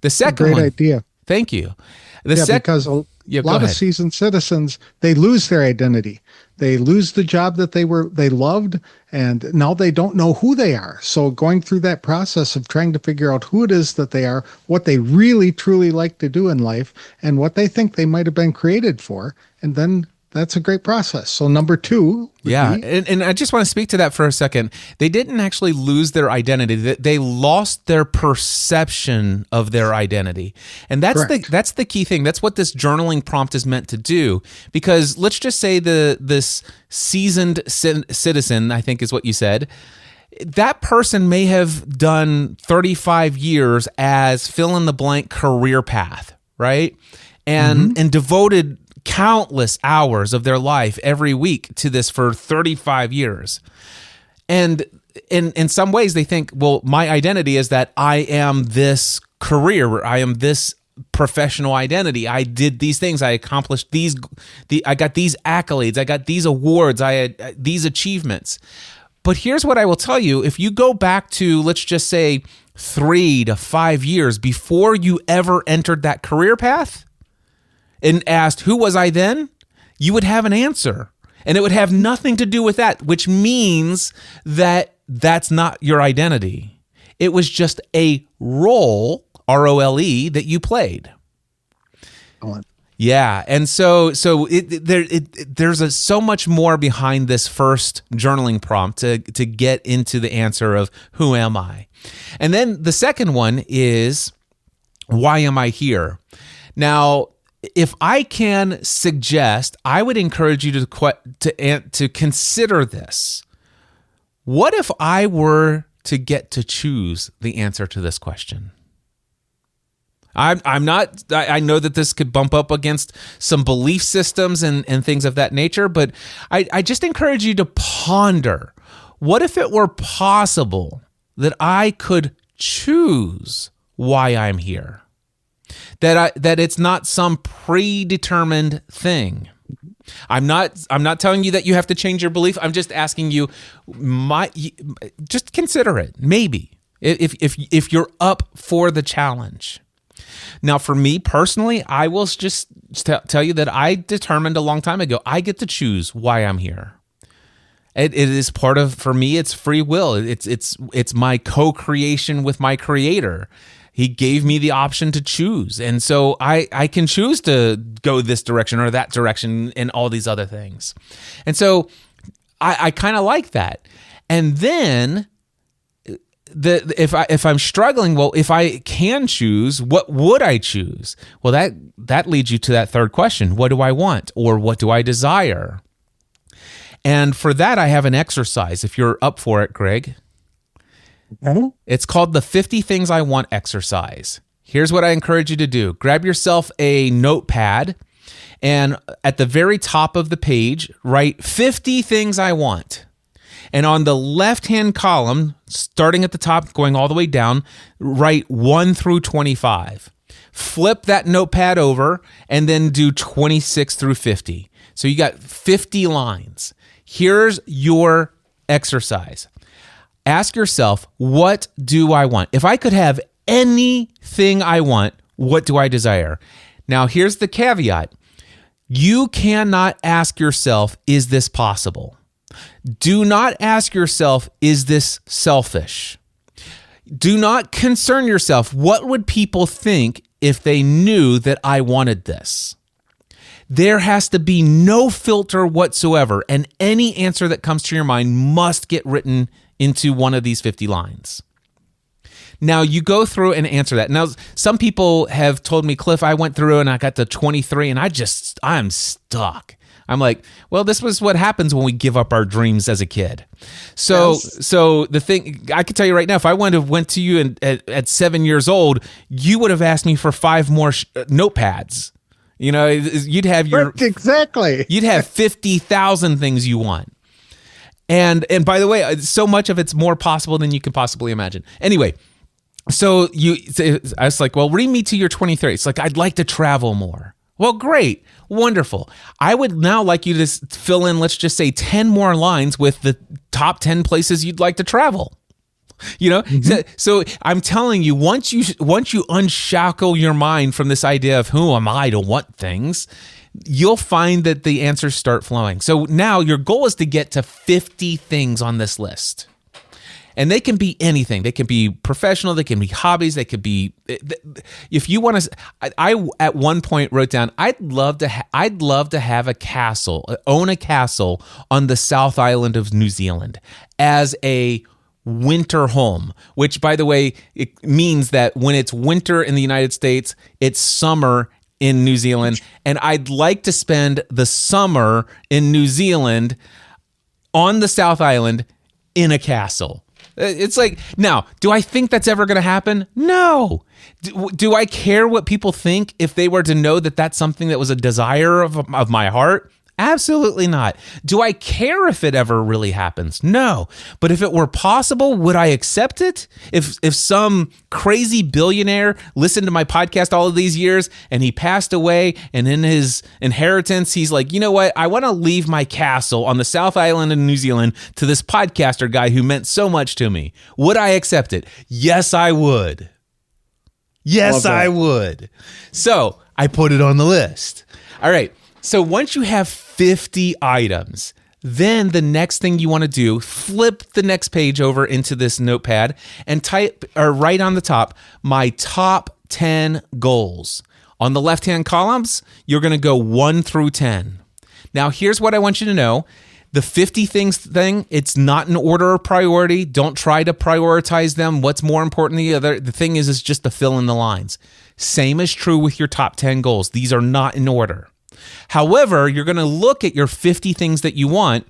The second Great idea. Thank you. Because a lot of seasoned citizens, they lose their identity. They lose the job that they loved, and now they don't know who they are. So going through that process of trying to figure out who it is that they are, what they really truly like to do in life, and what they think they might have been created for, and then that's a great process. So number 2. And I just want to speak to that for a second. They didn't actually lose their identity. They lost their perception of their identity. And that's the key thing. That's what this journaling prompt is meant to do. Because let's just say this seasoned citizen, I think is what you said, that person may have done 35 years as fill in the blank career path, right? And devoted countless hours of their life every week to this for 35 years. And in some ways they think, well, my identity is that I am this career, I am this professional identity. I did these things. I accomplished I got these accolades. I got these awards. I had these achievements. But here's what I will tell you. If you go back to, let's just say 3 to 5 years before you ever entered that career path and asked, who was I then? You would have an answer. And it would have nothing to do with that, which means that that's not your identity. It was just a role, ROLE, that you played. Yeah, and so there's so much more behind this first journaling prompt to get into the answer of who am I? And then the second one is, why am I here? Now, if I can suggest, I would encourage you to consider this. What if I were to get to choose the answer to this question? I know that this could bump up against some belief systems and things of that nature, but I just encourage you to ponder, what if it were possible that I could choose why I'm here? That it's not some predetermined thing. I'm not telling you that you have to change your belief. I'm just asking you, just consider it. Maybe if you're up for the challenge. Now, for me personally, I will just tell you that I determined a long time ago, I get to choose why I'm here. It is part of, for me, it's free will. It's my co-creation with my creator. He gave me the option to choose. And so I can choose to go this direction or that direction and all these other things. And so I kind of like that. And then if I'm struggling, well, if I can choose, what would I choose? Well, that leads you to that third question. What do I want? Or what do I desire? And for that, I have an exercise, if you're up for it, Greg. Okay. It's called the 50 Things I Want exercise. Here's what I encourage you to do. Grab yourself a notepad, and at the very top of the page, write 50 things I want. And on the left-hand column, starting at the top, going all the way down, write 1 through 25. Flip that notepad over and then do 26 through 50. So you got 50 lines. Here's your exercise. Ask yourself, what do I want? If I could have anything I want, what do I desire? Now, here's the caveat. You cannot ask yourself, is this possible? Do not ask yourself, is this selfish? Do not concern yourself, what would people think if they knew that I wanted this? There has to be no filter whatsoever, and any answer that comes to your mind must get written into one of these 50 lines. Now, you go through and answer that. Now, some people have told me, Cliff, I went through and I got to 23 and I'm stuck. I'm like, well, this was what happens when we give up our dreams as a kid. So the thing, I can tell you right now, if I went to you at 7 years old, you would have asked me for 5 more notepads. You know, you'd have exactly. You'd have 50,000 things you want. And by the way, so much of it's more possible than you can possibly imagine. Anyway, so I was like, well, read me to your 23. It's like, I'd like to travel more. Well, great. Wonderful. I would now like you to fill in, let's just say 10 more lines with the top 10 places you'd like to travel. You know, so I'm telling you, once you unshackle your mind from this idea of who am I to want things, you'll find that the answers start flowing. So now your goal is to get to 50 things on this list. And they can be anything. They can be professional. They can be hobbies. They could be, if you want to, I at one point wrote down, I'd love to have a castle, own a castle on the South Island of New Zealand as a winter home, which, by the way, it means that when it's winter in the United States, it's summer in New Zealand. And I'd like to spend the summer in New Zealand on the South Island in a castle. It's like, now, do I think that's ever going to happen? No. Do I care what people think if they were to know that that's something that was a desire of my heart? Absolutely not. Do I care if it ever really happens? No. But if it were possible, would I accept it? If some crazy billionaire listened to my podcast all of these years and he passed away, and in his inheritance, he's like, you know what? I want to leave my castle on the South Island in New Zealand to this podcaster guy who meant so much to me. Would I accept it? Yes, I would. Yes, I would. So I put it on the list. All right. So once you have 50 items, then the next thing you want to do, flip the next page over into this notepad and type, or write on the top, my top 10 goals. On the left-hand columns, you're going to go 1 through 10. Now, here's what I want you to know. The 50 things thing, it's not in order of priority. Don't try to prioritize them. What's more important than the other? The thing is just to fill in the lines. Same is true with your top 10 goals. These are not in order. However, you're going to look at your 50 things that you want,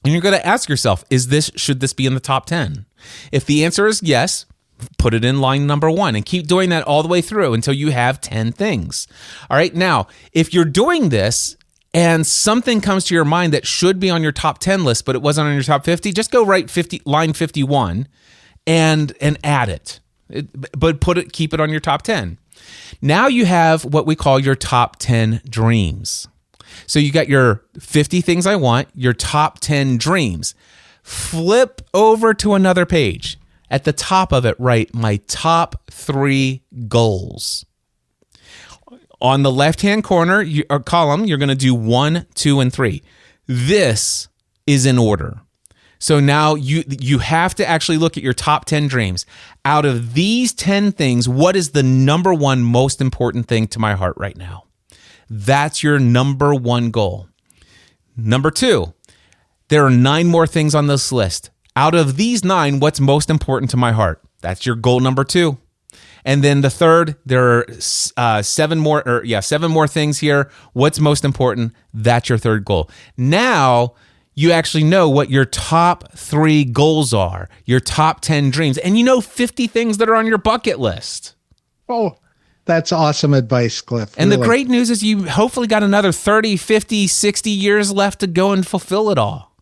and you're going to ask yourself, should this be in the top 10? If the answer is yes, put it in line number 1 and keep doing that all the way through until you have 10 things. All right. Now, if you're doing this and something comes to your mind that should be on your top 10 list, but it wasn't on your top 50, just go write line 51 and add it. But keep it on your top 10. Now you have what we call your top 10 dreams. So you got your 50 things I want, your top 10 dreams. Flip over to another page. At the top of it, write my top 3 goals. On the left-hand corner or column, you're going to do 1, 2, and 3. This is in order. So now you have to actually look at your top 10 dreams. Out of these 10 things, what is the number one most important thing to my heart right now? That's your number 1 goal. Number 2, there are 9 more things on this list. Out of these 9, what's most important to my heart? That's your goal number 2. And then the third, there are 7 more things here. What's most important? That's your third goal. Now, you actually know what your top 3 goals are, your top 10 dreams, and you know 50 things that are on your bucket list. Oh, that's awesome advice, Cliff. And really. The great news is you hopefully got another 30, 50, 60 years left to go and fulfill it all.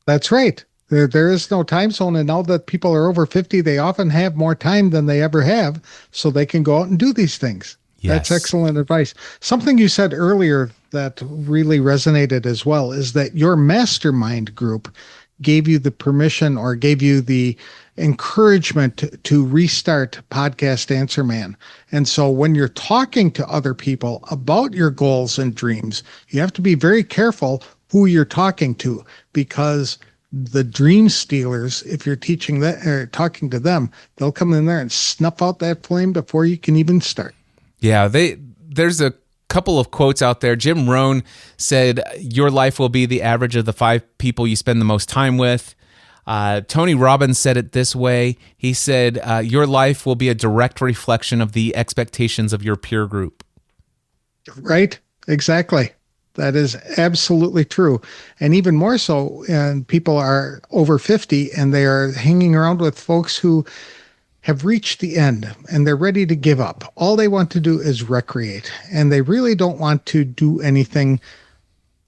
That's right. There is no time zone, and now that people are over 50, they often have more time than they ever have, so they can go out and do these things. Yes. That's excellent advice. Something you said earlier that really resonated as well is that your mastermind group gave you the permission or gave you the encouragement to restart Podcast Answer Man. And so when you're talking to other people about your goals and dreams, you have to be very careful who you're talking to, because the dream stealers, if you're teaching that or talking to them, they'll come in there and snuff out that flame before you can even start. Yeah, there's a couple of quotes out there. Jim Rohn said, your life will be the average of the 5 people you spend the most time with. Tony Robbins said it this way. He said, your life will be a direct reflection of the expectations of your peer group. Right? Exactly. That is absolutely true. And even more so, and people are over 50 and they are hanging around with folks who have reached the end and they're ready to give up. All they want to do is recreate, and they really don't want to do anything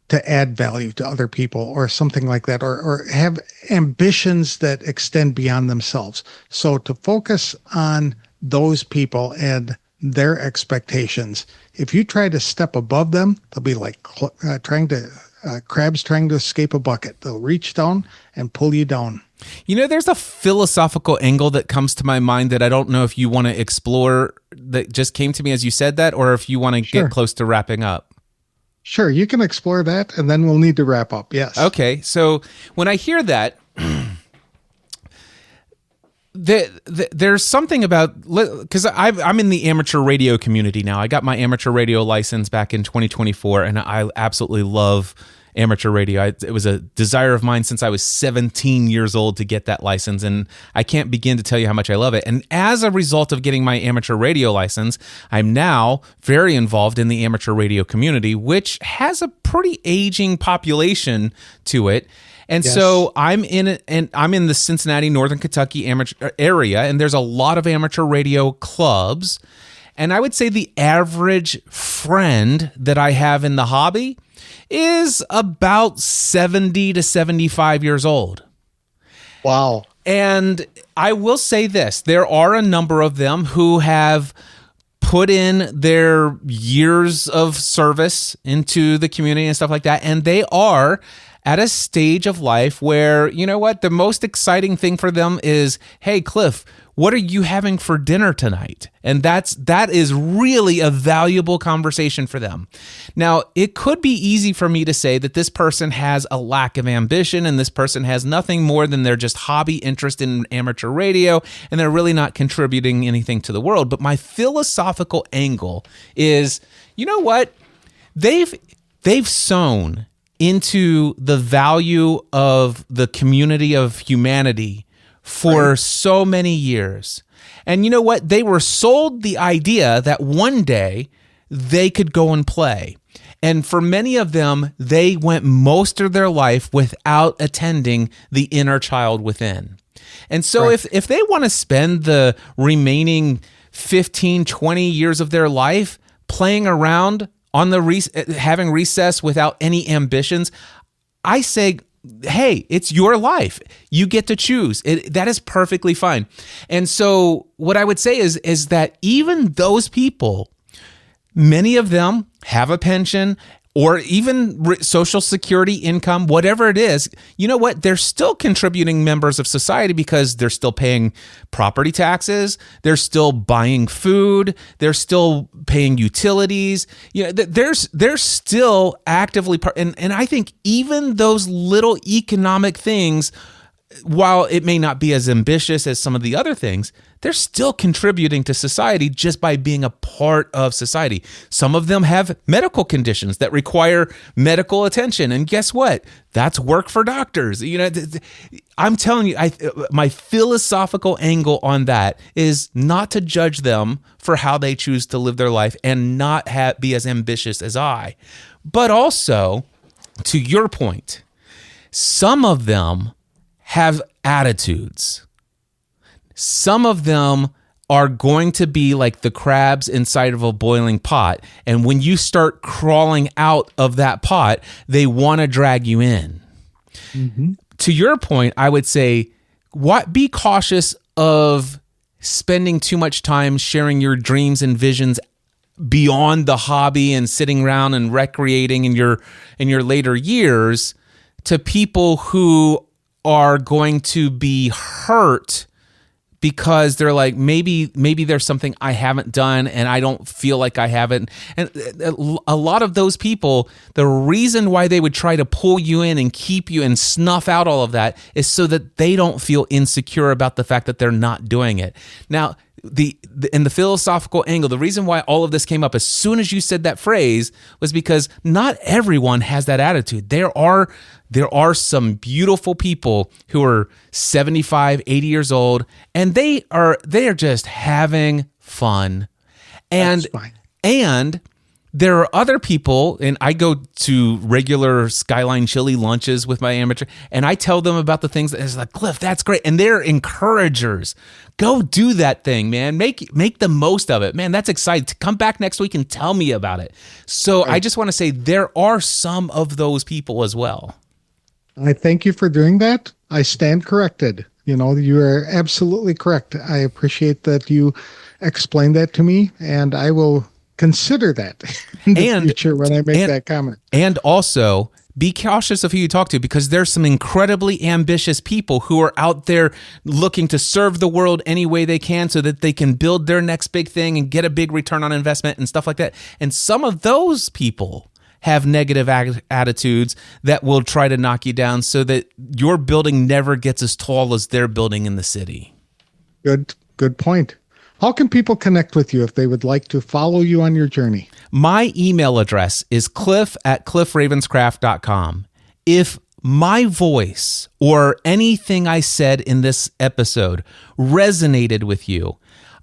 to add value to other people or something like that, or have ambitions that extend beyond themselves. So to focus on those people and their expectations, if you try to step above them, they'll be like crabs trying to escape a bucket. They'll reach down and pull you down. You know, there's a philosophical angle that comes to my mind that I don't know if you want to explore, that just came to me as you said that, or if you want to get close to wrapping up. Sure, you can explore that, and then we'll need to wrap up. Yes. Okay, so when I hear that, there's something about, because I'm in the amateur radio community now. I got my amateur radio license back in 2024, and I absolutely love amateur radio. It was a desire of mine since I was 17 years old to get that license, and I can't begin to tell you how much I love it. And as a result of getting my amateur radio license, I'm now very involved in the amateur radio community, which has a pretty aging population to it. And Yes. so I'm in it, and I'm in the Cincinnati, Northern Kentucky amateur area, and there's a lot of amateur radio clubs. And I would say the average friend that I have in the hobby is about 70 to 75 years old. Wow. And I will say this, there are a number of them who have put in their years of service into the community and stuff like that, and they are at a stage of life where, you know what, the most exciting thing for them is, hey, Cliff, what are you having for dinner tonight? And that is really a valuable conversation for them. Now, it could be easy for me to say that this person has a lack of ambition and this person has nothing more than their just hobby interest in amateur radio, and they're really not contributing anything to the world. But my philosophical angle is, you know what? They've sown into the value of the community of humanity for so many years. And you know what? They were sold the idea that one day they could go and play. And for many of them, they went most of their life without attending the inner child within. And so if they want to spend the remaining 15, 20 years of their life playing around on the having recess without any ambitions, I say, hey, it's your life. You get to choose. That is perfectly fine. And so what I would say is that even those people, many of them have a pension or even Social Security income, whatever it is, you know what? They're still contributing members of society because they're still paying property taxes. They're still buying food. They're still paying utilities. You know, they're still actively and I think even those little economic things, while it may not be as ambitious as some of the other things, they're still contributing to society just by being a part of society. Some of them have medical conditions that require medical attention. And guess what? That's work for doctors. You know, I'm telling you, my philosophical angle on that is not to judge them for how they choose to live their life and not be as ambitious as I. But also, to your point, some of them have attitudes. Some of them are going to be like the crabs inside of a boiling pot. And when you start crawling out of that pot, they want to drag you in. Mm-hmm. To your point, I would say, be cautious of spending too much time sharing your dreams and visions beyond the hobby and sitting around and recreating in your later years to people who are going to be hurt because they're like, maybe there's something I haven't done and I don't feel like I haven't. And a lot of those people, the reason why they would try to pull you in and keep you and snuff out all of that is so that they don't feel insecure about the fact that they're not doing it. Now, in the philosophical angle, the reason why all of this came up as soon as you said that phrase was because not everyone has that attitude. There are some beautiful people who are 75, 80 years old, and they are just having fun. And there are other people, and I go to regular Skyline Chili lunches with my amateur, and I tell them about the things that is like, Cliff, that's great. And they're encouragers. Go do that thing, man. Make the most of it. Man, that's exciting. Come back next week and tell me about it. So I just want to say there are some of those people as well. I thank you for doing that. I stand corrected. You know, you are absolutely correct. I appreciate that you explained that to me, and I will consider that in the future when I make that comment. And also, be cautious of who you talk to, because there's some incredibly ambitious people who are out there looking to serve the world any way they can so that they can build their next big thing and get a big return on investment and stuff like that. And some of those people have negative attitudes that will try to knock you down so that your building never gets as tall as their building in the city. Good point. How can people connect with you if they would like to follow you on your journey? My email address is cliff@cliffravenscraft.com. If my voice or anything I said in this episode resonated with you,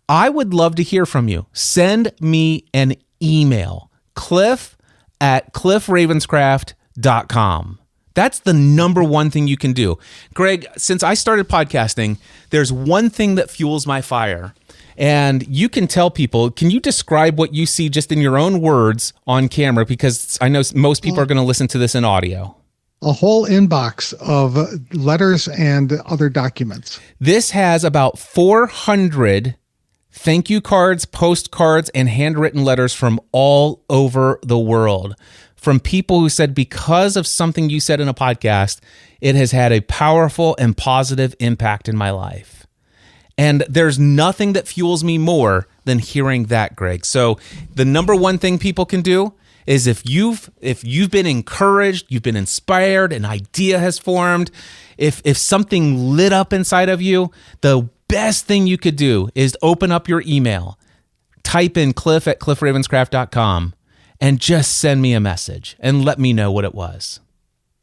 I would love to hear from you. Send me an email, cliff@cliffravenscraft.com. That's the number one thing you can do. Greg, since I started podcasting, there's one thing that fuels my fire. And you can tell people, can you describe what you see just in your own words on camera? Because I know most people are going to listen to this in audio. A whole inbox of letters and other documents. This has about 400 thank you cards, postcards, and handwritten letters from all over the world. From people who said because of something you said in a podcast, it has had a powerful and positive impact in my life. And there's nothing that fuels me more than hearing that, Greg. So the number one thing people can do is if you've been encouraged, you've been inspired, an idea has formed, if something lit up inside of you, the best thing you could do is open up your email, type in cliff@cliffravenscraft.com, and just send me a message and let me know what it was.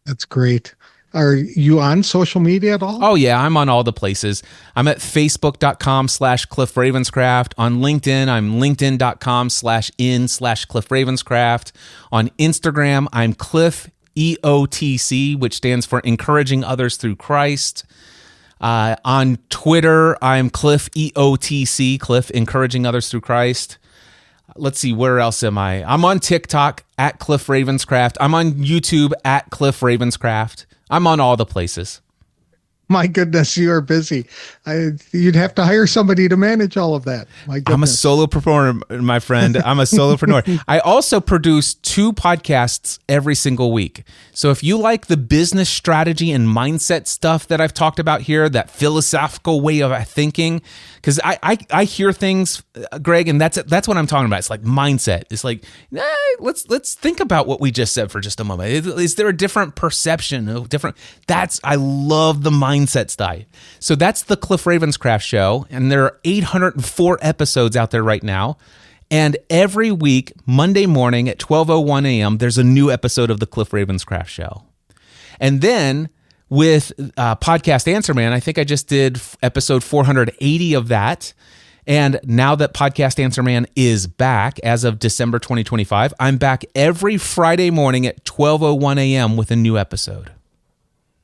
That's great. Are you on social media at all? Oh, yeah, I'm on all the places. I'm at facebook.com/cliffravenscraft. On LinkedIn, I'm linkedin.com/in/cliffravenscraft. On Instagram, I'm Cliff EOTC, which stands for Encouraging Others Through Christ. On Twitter, I'm Cliff EOTC, Cliff Encouraging Others Through Christ. Let's see, where else am I? I'm on TikTok at Cliff Ravenscraft. I'm on YouTube at Cliff Ravenscraft. I'm on all the places. My goodness, you are busy. You'd have to hire somebody to manage all of that. My goodness. I'm a solopreneur, my friend. I'm a solopreneur. I also produce 2 podcasts every single week. So if you like the business strategy and mindset stuff that I've talked about here, that philosophical way of thinking, because I hear things, Greg, and that's what I'm talking about. It's like mindset. It's like, let's think about what we just said for just a moment. Is there a different perception? I love the mindset style. So that's the Cliff Ravenscraft Show, and there are 804 episodes out there right now. And every week, Monday morning at 12:01 a.m., there's a new episode of the Cliff Ravenscraft Show. And then with Podcast Answer Man, I think I just did episode 480 of that. And now that Podcast Answer Man is back as of December 2025, I'm back every Friday morning at 12:01 a.m. with a new episode.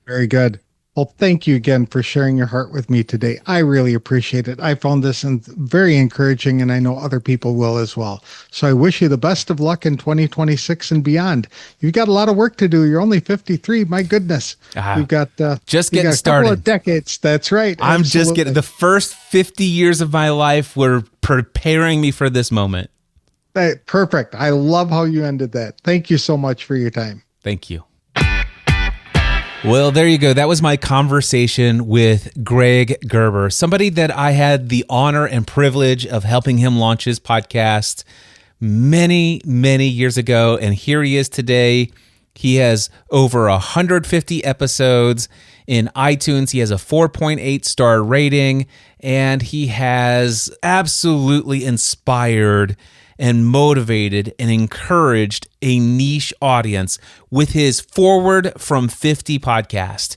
Very good. Well, thank you again for sharing your heart with me today. I really appreciate it. I found this very encouraging, and I know other people will as well. So I wish you the best of luck in 2026 and beyond. You've got a lot of work to do. You're only 53. My goodness. You've got just getting started. A couple of decades. That's right. I'm just getting the first 50 years of my life were preparing me for this moment. Perfect. I love how you ended that. Thank you so much for your time. Thank you. Well, there you go. That was my conversation with Greg Gerber, somebody that I had the honor and privilege of helping him launch his podcast many, many years ago. And here he is today. He has over 150 episodes in iTunes. He has a 4.8 star rating, and he has absolutely inspired and motivated and encouraged a niche audience with his Forward from 50 podcast.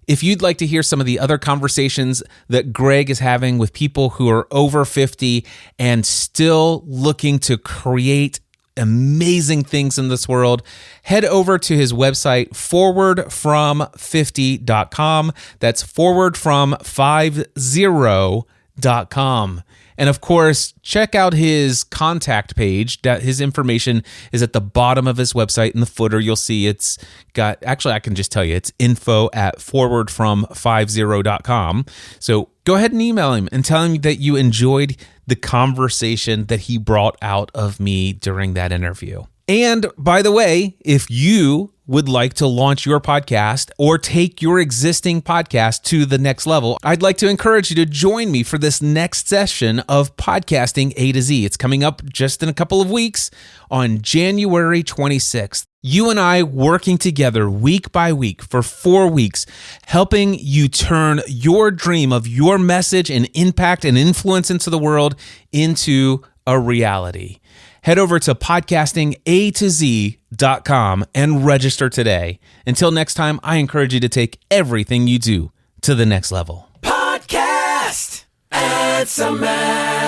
If you'd like to hear some of the other conversations that Greg is having with people who are over 50 and still looking to create amazing things in this world, head over to his website, forwardfrom50.com. That's forwardfrom50.com. And of course, check out his contact page. His information is at the bottom of his website. In the footer, you'll see it's got, actually, I can just tell you, it's info@forwardfrom50.com. So go ahead and email him and tell him that you enjoyed the conversation that he brought out of me during that interview. And by the way, if you would like to launch your podcast or take your existing podcast to the next level, I'd like to encourage you to join me for this next session of Podcasting A to Z. It's coming up just in a couple of weeks on January 26th. You and I working together week by week for 4 weeks, helping you turn your dream of your message and impact and influence into the world into a reality. Head over to podcastingatoz.com and register today. Until next time, I encourage you to take everything you do to the next level. Podcast Answer Man.